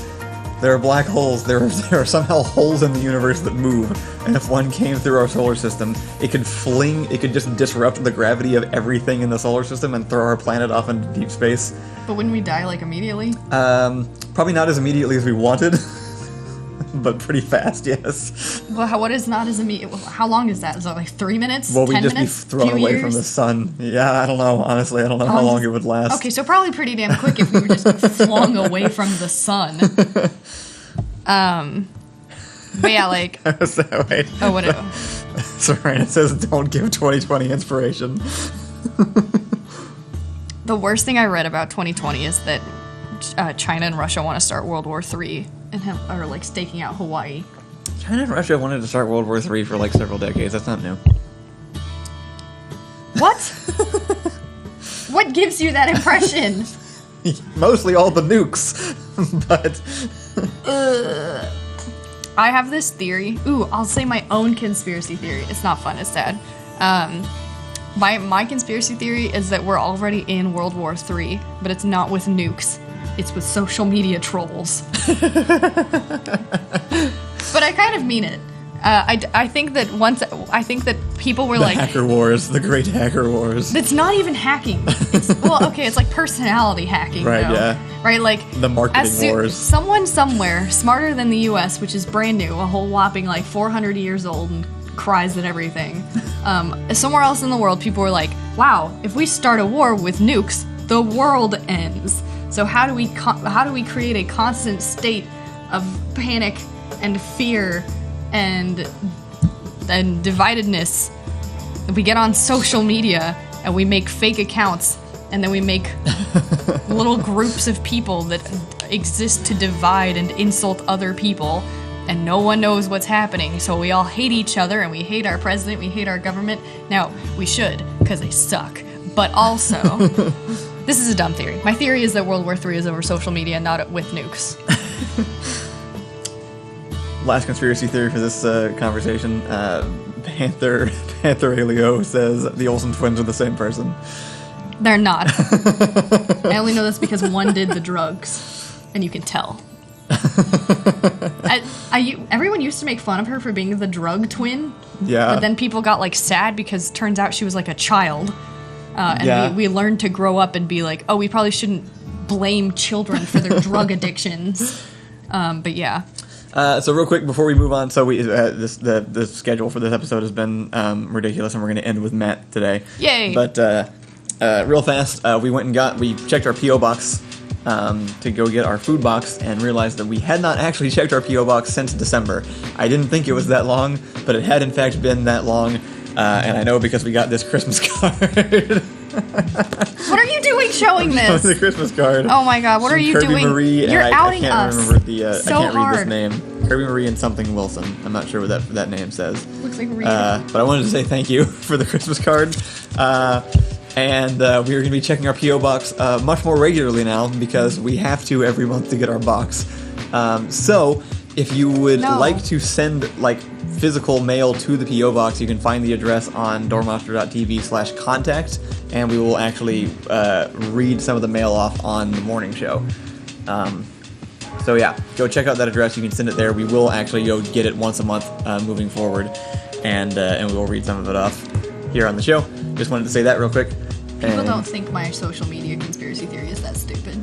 There are black holes. There are somehow holes in the universe that move. And if one came through our solar system, it could just disrupt the gravity of everything in the solar system and throw our planet off into deep space. But wouldn't we die, like, immediately? Probably not as immediately as we wanted. But pretty fast, yes. Well, what is not as immediate? How long is that? Is that like 3 minutes? Well, 10 we'd just minutes? be thrown away years? from the sun. Yeah, I don't know. Honestly, I don't know how long it would last. Okay, so probably pretty damn quick if we were just flung away from the sun. But yeah, like... Wait. Oh, what? Sorry, it says don't give 2020 inspiration. The worst thing I read about 2020 is that China and Russia want to start World War III and are like staking out Hawaii. China and Russia wanted to start World War III for like several decades. That's not new. What? What gives you that impression? Mostly all the nukes, but... I have this theory. Ooh, I'll say my own conspiracy theory. It's not fun, it's sad. My conspiracy theory is that we're already in World War III, but it's not with nukes. It's with social media trolls. But I kind of mean it. I think that people were like... hacker wars, the great hacker wars. It's not even hacking. It's like personality hacking, right, though. Yeah. Right, like... The marketing wars. Someone somewhere, smarter than the US, which is brand new, a whole whopping like 400 years old and cries at everything. Somewhere else in the world, people were like, wow, if we start a war with nukes, the world ends. So how do we create a constant state of panic and fear and dividedness? We get on social media and we make fake accounts and then we make little groups of people that exist to divide and insult other people, and no one knows what's happening, so we all hate each other and we hate our president, we hate our government. Now, we should, because they suck. But also, this is a dumb theory. My theory is that World War III is over social media, not with nukes. Last conspiracy theory for this conversation. Panther Aleo says the Olsen twins are the same person. They're not. I only know this because one did the drugs, and you can tell. Everyone used to make fun of her for being the drug twin. Yeah. But then people got like sad because it turns out she was like a child. And we learned to grow up and be like, oh, we probably shouldn't blame children for their drug addictions. But yeah. So real quick before we move on, so the schedule for this episode has been ridiculous, and we're going to end with Matt today. Yay! But real fast, we checked our P.O. box to go get our food box and realized that we had not actually checked our P.O. box since December. I didn't think it was that long, but it had in fact been that long. And I know because we got this Christmas card. What are you doing showing this? The Christmas card. Oh my god, what are you Kirby doing? Marie, You're outing I can't us. remember the. So I can't read this hard. name. Kirby Marie and something Wilson. I'm not sure what that name says. Looks like Reed. But I wanted to say thank you for the Christmas card. And we are going to be checking our P.O. box much more regularly now because we have to every month to get our box. So if you would like to send physical mail to the P.O. box, you can find the address on doormonster.tv/contact, and we will actually read some of the mail off on the morning show. So yeah, go check out that address. You can send it there. We will actually go get it once a month moving forward, and we will read some of it off here on the show. Just wanted to say that real quick. People don't think my social media conspiracy theory is that stupid.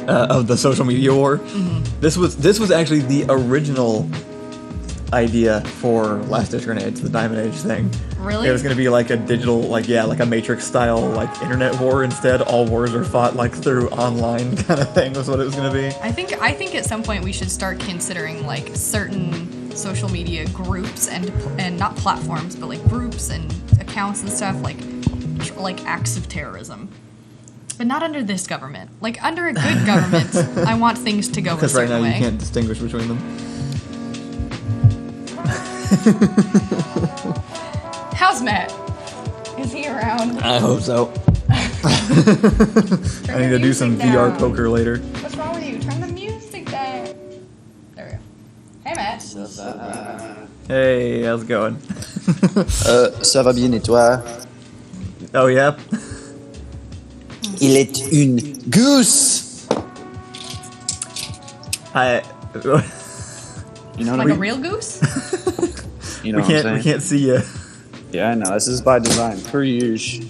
Of the social media war. Mm-hmm. This was actually the original idea for Last Ditch Grenades, the Diamond Age thing. Really? It was going to be like a digital, like a Matrix style, internet war instead. All wars are fought through online kind of thing was what it was going to be. I think at some point we should start considering certain social media groups and not platforms, but groups and accounts and stuff like acts of terrorism. But not under this government. Under a good government, I want things to go a certain way. Because right now you can't distinguish between them. How's Matt? Is he around? I hope so. I need to do some VR poker later. What's wrong with you? Turn the music down. There we go. Hey, Matt. Hey, how's it going? Ça va bien et toi? Oh yeah. Il est une goose. You know what Like I a mean? real goose? You know we what I'm saying? we can't see you. Yeah, I know. This is by design, per usual.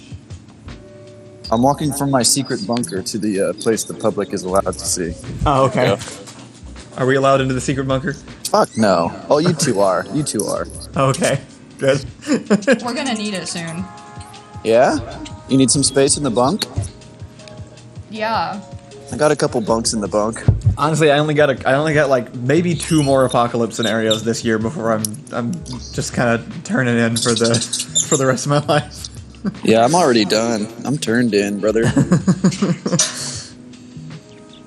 I'm walking from my secret bunker to the place the public is allowed to see. Oh, okay. Yeah. Are we allowed into the secret bunker? Fuck no. Oh, you two are. You two are. Okay, good. We're gonna need it soon. Yeah? You need some space in the bunk? Yeah. I got a couple bunks in the bunk. Honestly, I only got like maybe 2 more apocalypse scenarios this year before I'm just kind of turning in for the rest of my life. Yeah, I'm already done. I'm turned in, brother.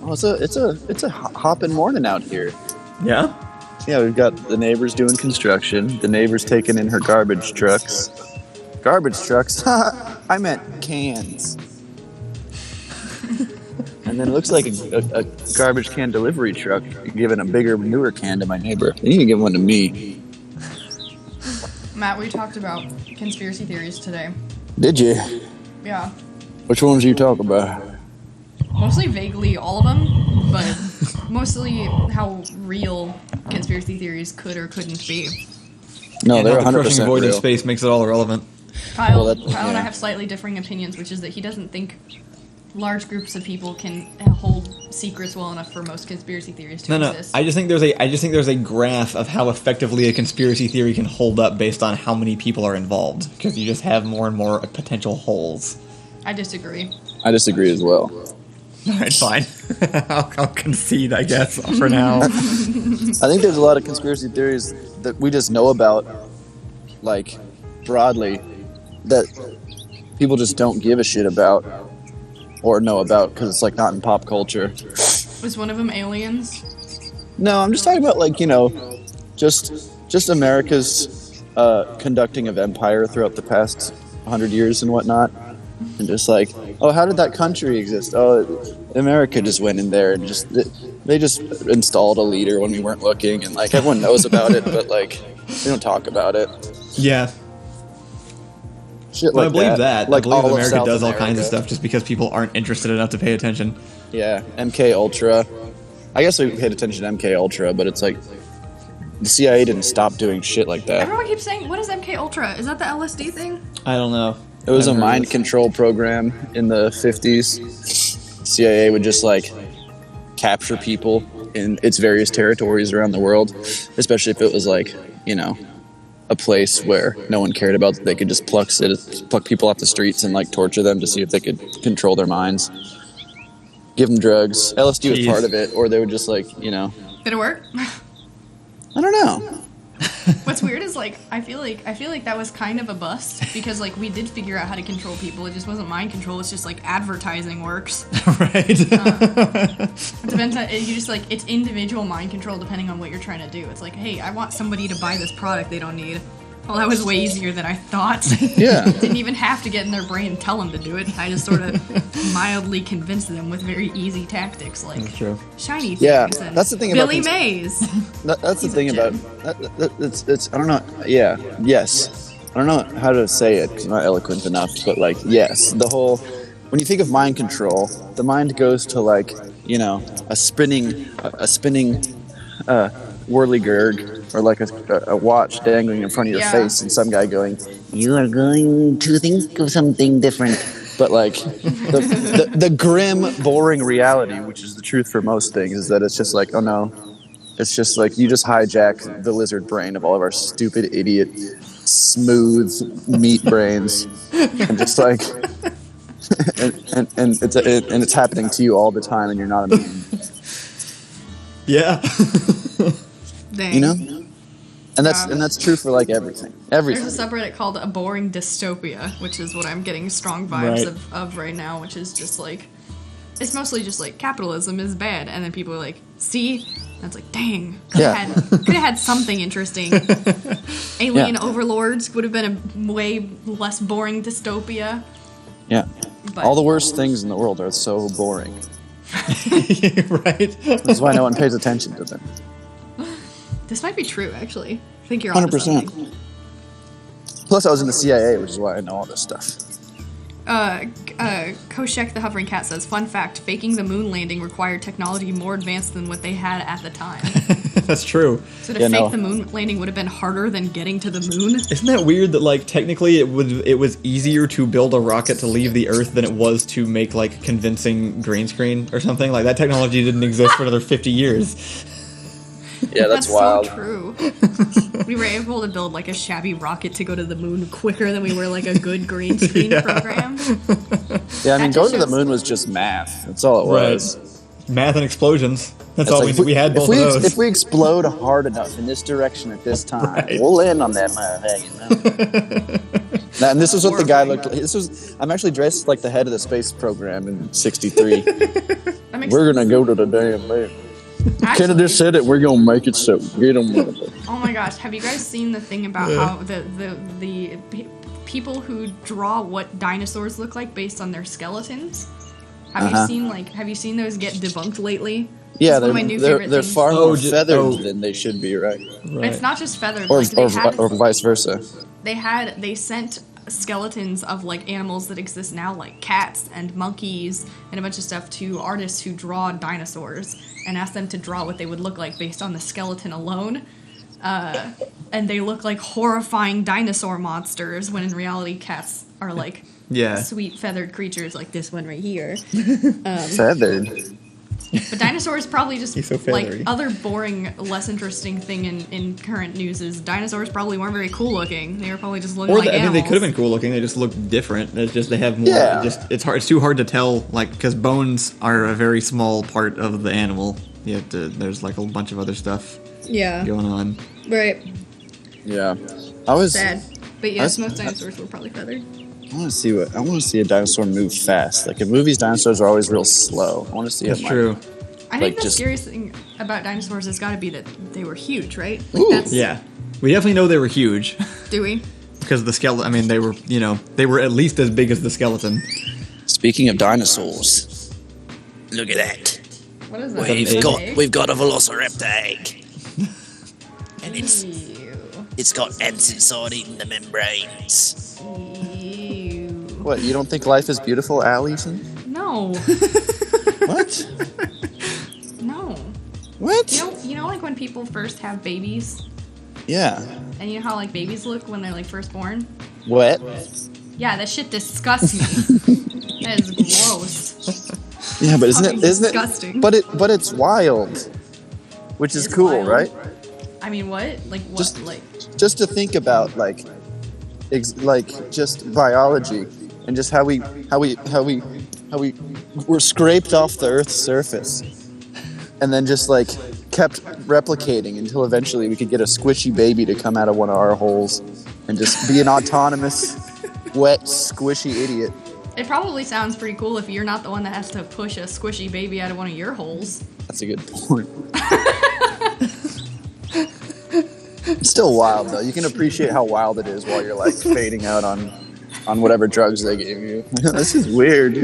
Oh, it's a hopping morning out here. Yeah. Yeah, we've got the neighbors doing construction. The neighbors taking in her garbage trucks. Garbage trucks? I meant cans. And then it looks like a garbage can delivery truck giving a bigger, newer can to my neighbor. They need to give one to me. Matt, we talked about conspiracy theories today. Did you? Yeah. Which ones you talk about? Mostly vaguely all of them, but mostly how real conspiracy theories could or couldn't be. No, And they're how the 100% crushing void real. of space makes it all irrelevant. Kyle, Well, Kyle and I yeah. have slightly differing opinions, which is that he doesn't think large groups of people can hold secrets well enough for most conspiracy theories to No. exist. I just think there's a graph of how effectively a conspiracy theory can hold up based on how many people are involved, because you just have more and more potential holes. I disagree. I disagree as well. All right, fine. I'll concede, I guess, for now. I think there's a lot of conspiracy theories that we just know about, like, broadly, that people just don't give a shit about or know about because it's, like, not in pop culture. Was one of them aliens? No, I'm just talking about, like, you know, just America's conducting of empire throughout the past 100 years and whatnot. And just like, oh, how did that country exist? Oh, America just went in there and they just installed a leader when we weren't looking, and like everyone knows about it, but like they don't talk about it. Yeah. Shit Well, like I believe that. Like I believe all of America South does all kinds of America. stuff just because people aren't interested enough to pay attention. Yeah, MK Ultra. I guess we paid attention to MK Ultra, but it's like the CIA didn't stop doing shit like that. Everyone keeps saying, what is MK Ultra? Is that the LSD thing? I don't know. It was a I've heard mind this. control program in the 50s. CIA would just like capture people in its various territories around the world, especially if it was like, you know, a place where no one cared about. They could just pluck people off the streets and like torture them to see if they could control their minds. Give them drugs. LSD was Jeez. part of it, or they would just like, you know, Did it work? I don't know. What's weird is like I feel like that was kind of a bust because like we did figure out how to control people. It just wasn't mind control. It's just like advertising works. Right. It depends on you just like it's individual mind control depending on what you're trying to do. It's like, hey, I want somebody to buy this product they don't need. Well, that was way easier than I thought. Yeah. Didn't even have to get in their brain and tell them to do it. I just sort of mildly convinced them with very easy tactics like That's true. shiny things. Yeah, and that's the thing about Billy cons- Mays. That's the He's a thing about it's I don't know. Yeah, yes. I don't know how to say it because I'm not eloquent enough, but like yes, the whole when you think of mind control, the mind goes to like, you know, a spinning whirligig or like a watch dangling in front of your Yeah. face and some guy going, "You are going to think of something different." But like the grim, boring reality, which is the truth for most things, is that it's just like, oh no, it's just like you just hijack the lizard brain of all of our stupid, idiot, smooth meat brains, and just like, and it's happening to you all the time, and you're not immune. Yeah. Dang. You know, and that's true for like everything. There's a subreddit called A Boring Dystopia, which is what I'm getting strong vibes Right. of right now, which is just like, it's mostly just like capitalism is bad, and then people are like, see? And it's like, dang, could have had something interesting. Alien overlords would have been a way less boring dystopia. Yeah, But all the worst things in the world are so boring. Right. That's why no one pays attention to them. This might be true, actually. I think you're on 100%. Plus, I was in the CIA, which is why I know all this stuff. Koshek the Hovering Cat says, fun fact, faking the moon landing required technology more advanced than what they had at the time. That's true. So to fake the moon landing would have been harder than getting to the moon? Isn't that weird that, like, technically it was easier to build a rocket to leave the Earth than it was to make, like, convincing green screen or something? Like, that technology didn't exist for another 50 years. Yeah, that's wild. So true. We were able to build like a shabby rocket to go to the moon quicker than we were like a good green screen program. Yeah, I mean, going to the moon was just math. That's all it was. Right. Math and explosions. That's It's all like, we had both of those. If we explode hard enough in this direction at this time, we'll land on that motherfucker. And this is what the guy looked like. I'm actually dressed like the head of the space program in '63. We're gonna go to the damn moon. Kennedy said it. We're gonna make it so. Get them. Oh my gosh! Have you guys seen the thing about how the people who draw what dinosaurs look like based on their skeletons? Have you seen those get debunked lately? Yeah, they're far more feathered than they should be, right? It's not just feathered, or vice versa. They sent skeletons of like animals that exist now, like cats and monkeys and a bunch of stuff, to artists who draw dinosaurs and asked them to draw what they would look like based on the skeleton alone. And they look like horrifying dinosaur monsters when in reality cats are like sweet feathered creatures like this one right here. Feathered. But dinosaurs probably just like other boring, less interesting thing in current news is dinosaurs probably weren't very cool looking. They were probably just looking like animals. I mean, they could have been cool looking. They just look different. It's just they have more. Yeah. It's too hard to tell, like, because bones are a very small part of the animal. There's like a bunch of other stuff. Going on. Right. Yeah. I was sad, but yes, most dinosaurs were probably feathered. I want to see a dinosaur move fast. Like in movies, dinosaurs are always real slow. I want to see That's true. I think the scariest thing about dinosaurs has got to be that they were huge, right? Yeah, we definitely know they were huge. Do we? Because the skeleton. I mean, they were at least as big as the skeleton. Speaking of dinosaurs, look at that. What is that? We've got a Velociraptor egg, and it's got ants inside eating the membranes. What, you don't think life is beautiful, Allison? No. What? No. What? You know, like when people first have babies? Yeah. And you know how like babies look when they're like first born? What? Yeah, that shit disgusts me. That is gross. Yeah, but isn't it disgusting? But it's wild, which is cool, wild. Right? I mean, what? Like what? Just to think about like just biology. And just how we were scraped off the Earth's surface, and then just like kept replicating until eventually we could get a squishy baby to come out of one of our holes and just be an autonomous, wet, squishy idiot. It probably sounds pretty cool if you're not the one that has to push a squishy baby out of one of your holes. That's a good point. It's still wild though. You can appreciate how wild it is while you're like fading out on whatever drugs they gave you. This is weird.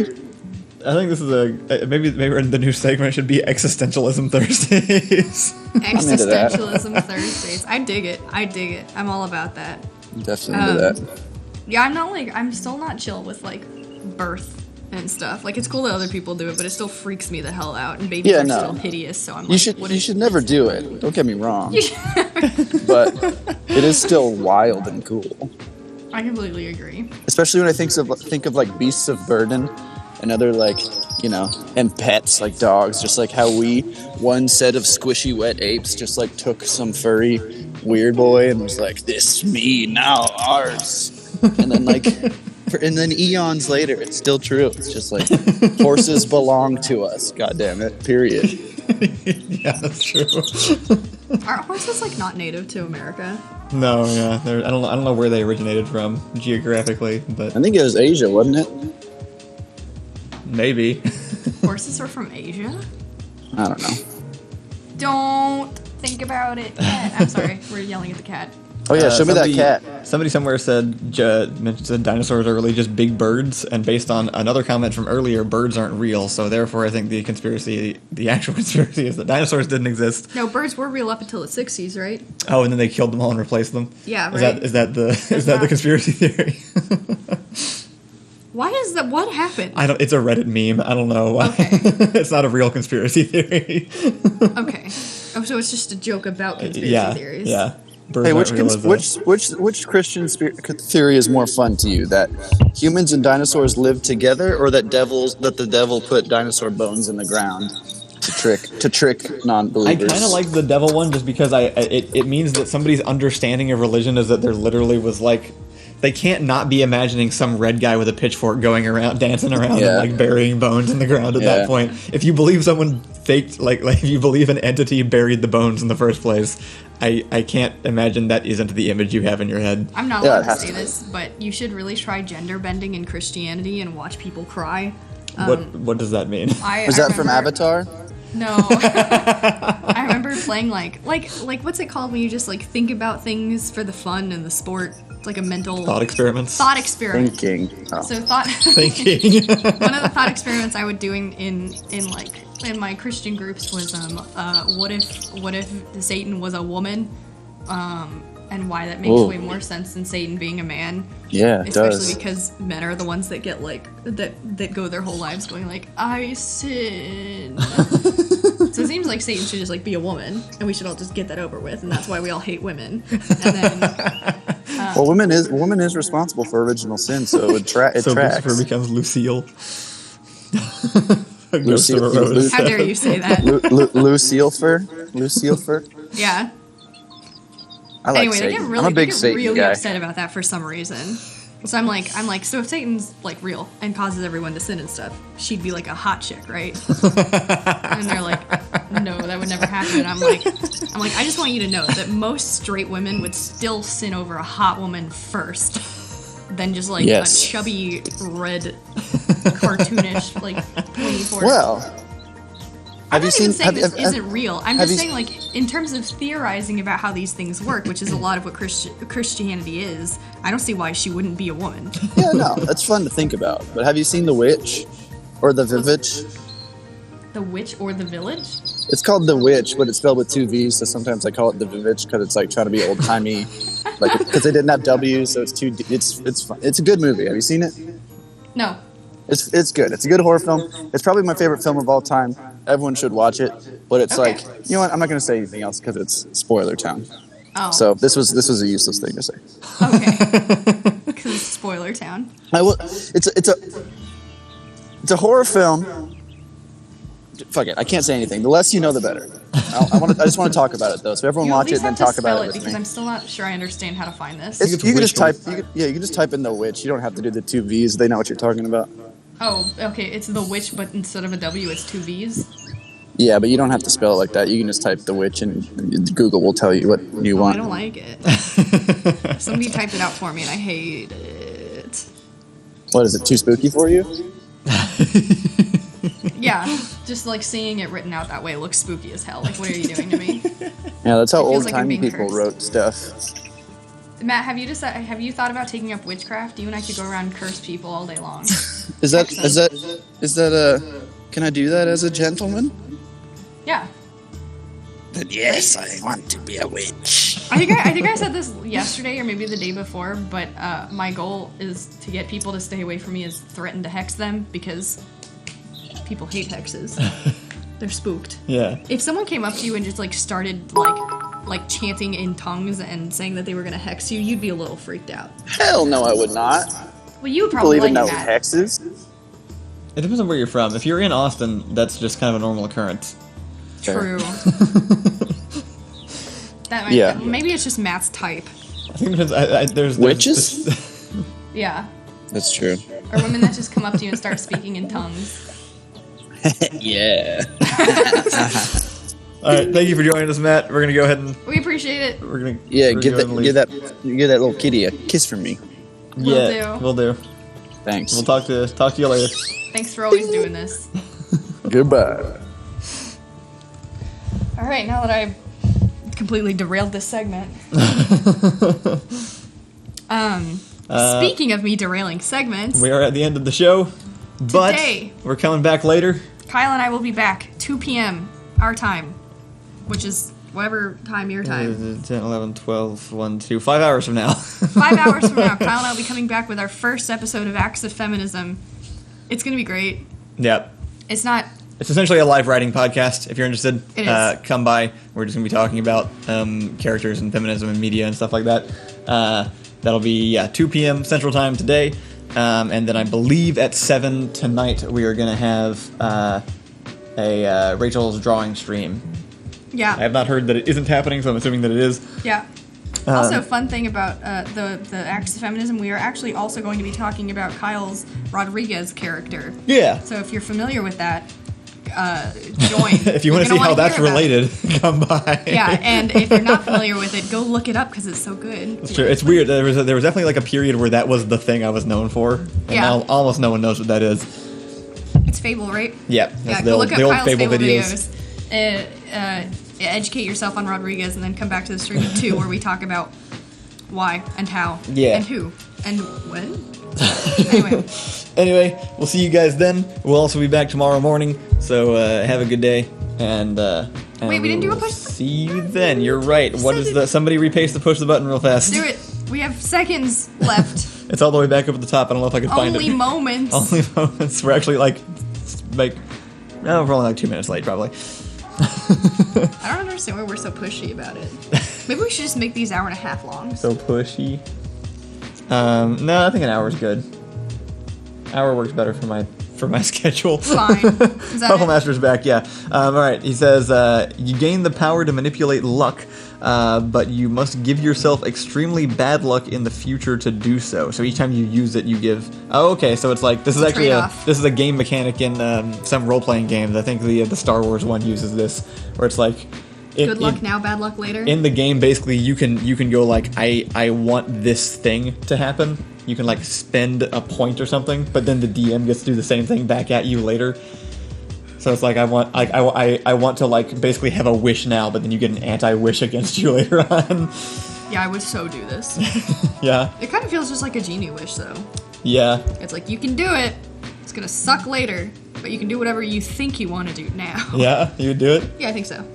I think this is maybe the new segment should be Existentialism Thursdays. Existentialism Thursdays. I dig it. I'm all about that. I'm definitely into that. Yeah, I'm still not chill with like birth and stuff. Like it's cool that other people do it, but it still freaks me the hell out. And babies are still hideous, so I'm like, you should never do it. Don't get me wrong. But it is still wild and cool. I completely agree. Especially when I think of like beasts of burden and other like, and pets like dogs, just like how one set of squishy wet apes just like took some furry weird boy and was like, this me now ours. And then eons later, it's still true. It's just like horses belong to us. God damn it. Period. Yeah, that's true. Are horses like not native to America? No, yeah. I don't know where they originated from geographically, but I think it was Asia, wasn't it? Maybe. Horses are from Asia? I don't know. Don't think about it yet. I'm sorry, we're yelling at the cat. Oh yeah, show me that cat. Somebody somewhere said dinosaurs are really just big birds, and based on another comment from earlier, birds aren't real. So therefore, I think the actual conspiracy is that dinosaurs didn't exist. No, birds were real up until the 60s, right? Oh, and then they killed them all and replaced them. Yeah, right. Is that the conspiracy theory? Why is that? What happened? It's a Reddit meme. I don't know. Okay. It's not a real conspiracy theory. Okay. Oh, so it's just a joke about conspiracy theories. Yeah. Hey, which Christian theory is more fun to you? That humans and dinosaurs lived together, or that the devil put dinosaur bones in the ground to trick non-believers? I kind of like the devil one just because it means that somebody's understanding of religion is that there literally was like, they can't not be imagining some red guy with a pitchfork going around, dancing around, and like burying bones in the ground at that point. If you believe someone faked, like if you believe an entity buried the bones in the first place, I can't imagine that isn't the image you have in your head. I'm not allowed to say this, but you should really try gender bending in Christianity and watch people cry. What does that mean? Is that from Avatar? No. I remember playing like what's it called when you just like think about things for the fun and the sport? It's like a mental thought experiments. Thinking. Oh. So Thinking. One of the thought experiments I would doing in my Christian groups was what if Satan was a woman, and why that makes way more sense than Satan being a man. Yeah, it especially does. because men are the ones that get like that go their whole lives going like, I sin. So it seems like Satan should just like be a woman, and we should all just get that over with, and that's why we all hate women. And then well, woman is responsible for original sin, so it tracks. Lucifer becomes Lucille. Lucille. How dare you say that? Lucille. Yeah. I like anyway, Satan. I'm a big Satan really guy. upset about that for some reason. So I'm like, so if Satan's like real and causes everyone to sin and stuff, she'd be like a hot chick, right? And they're like, no, that would never happen. And I'm like, I just want you to know that most straight women would still sin over a hot woman first, than just like a chubby red cartoonish like 24. Well, I'm not even saying this isn't real. I'm just saying, like, in terms of theorizing about how these things work, which is a lot of what Christianity is, I don't see why she wouldn't be a woman. Yeah, no, that's fun to think about. But have you seen The Witch? Or The Vivitch? The Witch or The Village? It's called The Witch, but it's spelled with two V's, so sometimes I call it The Vivitch because it's like trying to be old-timey. Like, because they didn't have W's, so it's fun. It's a good movie. Have you seen it? No. It's good. It's a good horror film. It's probably my favorite film of all time. Everyone should watch it. But it's like, you know what? I'm not going to say anything else because it's spoiler town. Oh. So this was a useless thing to say. Okay. Because it's spoiler town. It's a horror film. Fuck it. I can't say anything. The less you know, the better. I just want to talk about it though. So everyone watch it and then talk about it with because me. I'm still not sure I understand how to find this. You can just type. You can just type in The Witch. You don't have to do the two V's. They know what you're talking about. Oh, okay. It's The Witch, but instead of a W, it's two V's. Yeah, but you don't have to spell it like that. You can just type The Witch, and Google will tell you what you want. I don't like it. Somebody typed it out for me, and I hate it. What is it? Too spooky for you? Yeah, just like seeing it written out that way looks spooky as hell. Like, what are you doing to me? Yeah, that's how It feels like I'm old-timey being people cursed. wrote stuff. Matt, have you thought about taking up witchcraft? You and I could go around and curse people all day long. Is that can I do that as a gentleman? Yeah. Then yes, I want to be a witch. I think I said this yesterday or maybe the day before, but my goal is to get people to stay away from me is threaten to hex them because people hate hexes. They're spooked. Yeah. If someone came up to you and just like started like chanting in tongues and saying that they were gonna hex you, you'd be a little freaked out. Hell no, I would not. Well, you would probably Believe in like no that. hexes. It depends on where you're from. If you're in Austin, that's just kind of a normal occurrence. True. Maybe it's just Matt's type. I think there's Witches? Yeah. That's true. Or women that just come up to you and start speaking in tongues. Yeah. All right, thank you for joining us, Matt. We're gonna go ahead and We appreciate it. we're gonna Give that little kitty a kiss from me. We'll do. Thanks. We'll talk to you later. Thanks for always doing this. Goodbye. All right, now that I've completely derailed this segment. Speaking of me derailing segments, We are at the end of the show, but Today. we're coming back later. Kyle and I will be back 2 p.m. our time, which is whatever time your time. 10, 11, 12, 1, 2, 5 hours from now. 5 hours from now, Kyle and I will be coming back with our first episode of Acts of Feminism. It's going to be great. Yep. It's not... It's essentially a live writing podcast. If you're interested, It is. Come by. We're just going to be talking about characters and feminism and media and stuff like that. That'll be 2 p.m. Central Time today. And then I believe at 7 tonight we are going to have a Rachel's drawing stream. Yeah. I have not heard that it isn't happening, so I'm assuming that it is. Yeah. Also, fun thing about the Acts of Feminism, we are actually also going to be talking about Kyle's Rodriguez character. Yeah. So if you're familiar with that, join. If you want to see how that's hear about it. related, come by. Yeah, and if you're not familiar with it, go look it up because it's so good. It's true. It's weird. There was definitely like a period where that was the thing I was known for, and Yeah. now almost no one knows what that is. It's Fable, right? Yeah, Yeah, that's go look up the old Kyle's Fable Fable videos. Educate yourself on Rodriguez and then come back to the stream 2 where we talk about why and how Yeah. and who and when. Anyway, Anyway, we'll see you guys then. We'll also be back tomorrow morning, so have a good day. And Wait, we didn't do a will push See you then. You're right. What is the? Somebody repaste the push the button real fast. do it. We have seconds left. It's all the way back up at the top. I don't know if I can find Only it. moments. Only moments. We're actually like, no, we're only like 2 minutes late, probably. I don't understand why we're so pushy about it. Maybe we should just make these hour and a half long. So pushy. No, I think an hour is good. Hour works better for my schedule. Fine. Is that Puffle it? Master's back, yeah. All right, he says, you gain the power to manipulate luck, but you must give yourself extremely bad luck in the future to do so. So each time you use it, you give... Oh, okay, so it's like, this is actually Trade-off. this is a game mechanic in some role-playing games. I think the Star Wars one uses this, where it's like... Good luck now, bad luck later. In the game, basically, you can go like, I want this thing to happen. You can like spend a point or something, but then the DM gets to do the same thing back at you later. So it's like I want to like basically have a wish now, but then you get an anti-wish against you later on. Yeah, I would so do this. Yeah, It kind of feels just like a genie wish, though. yeah, It's like, you can do it. It's gonna suck later, but you can do whatever you think you want to do now. yeah. You would do it. Yeah, I think so.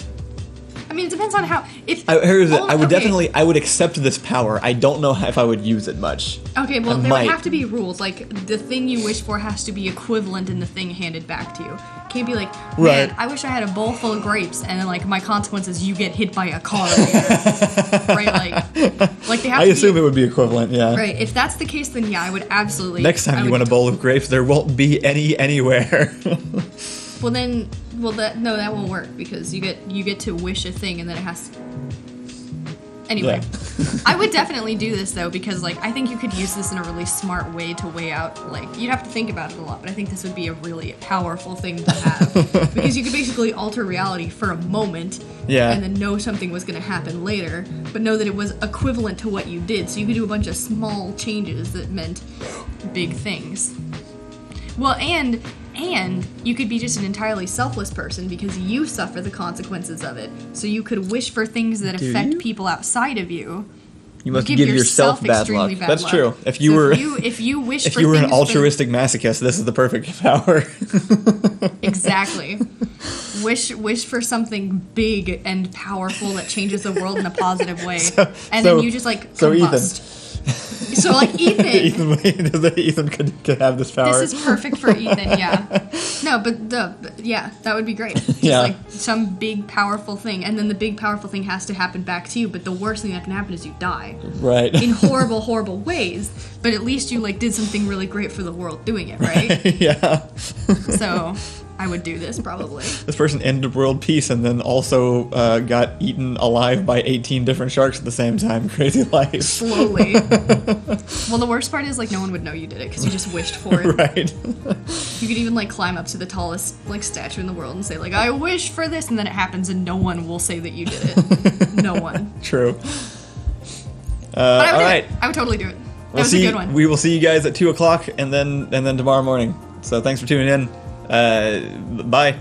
I mean, it depends on how. If I would okay. definitely, I would accept this power. I don't know if I would use it much. Okay, well, I there might. would have to be rules. Like, the thing you wish for has to be equivalent in the thing handed back to you. It can't be like, man, Right. I wish I had a bowl full of grapes, and then, like, my consequence is you get hit by a car later. Right? Like they have I to assume be, it would be equivalent. Yeah. Right, if that's the case, then yeah, I would absolutely. Next time I you would- want a bowl of grapes, there won't be any anywhere. Well, then, that won't work because you get to wish a thing, and then it has to. Anyway, Yeah. I would definitely do this though because like I think you could use this in a really smart way to weigh out like you'd have to think about it a lot, but I think this would be a really powerful thing to have because you could basically alter reality for a moment Yeah. and then know something was going to happen later, but know that it was equivalent to what you did. So you could do a bunch of small changes that meant big things. Well, and you could be just an entirely selfless person because you suffer the consequences of it. So you could wish for things that Do affect you? people outside of you. You must give yourself bad luck. extremely bad That's luck. true. If you So were if you wish if for you were an things that- altruistic masochist, this is the perfect power. Exactly. Wish for something big and powerful that changes the world in a positive way, and then you just like combust. So like Ethan. Ethan could have this power. This is perfect for Ethan, yeah. No, but yeah, that would be great. Just Yeah. like some big powerful thing, and then the big powerful thing has to happen back to you, but the worst thing that can happen is you die. right. In horrible, horrible ways, but at least you like did something really great for the world doing it, right? Yeah. So I would do this probably. This person ended world peace and then also got eaten alive by 18 different sharks at the same time. Crazy life. Slowly. Well, the worst part is like no one would know you did it because you just wished for it. Right. You could even like climb up to the tallest like statue in the world and say like I wish for this, and then it happens and no one will say that you did it. No one. True. But I would all do right. it. I would totally do it. That was a good one. We will see you guys at 2:00 and then tomorrow morning. So thanks for tuning in. Bye.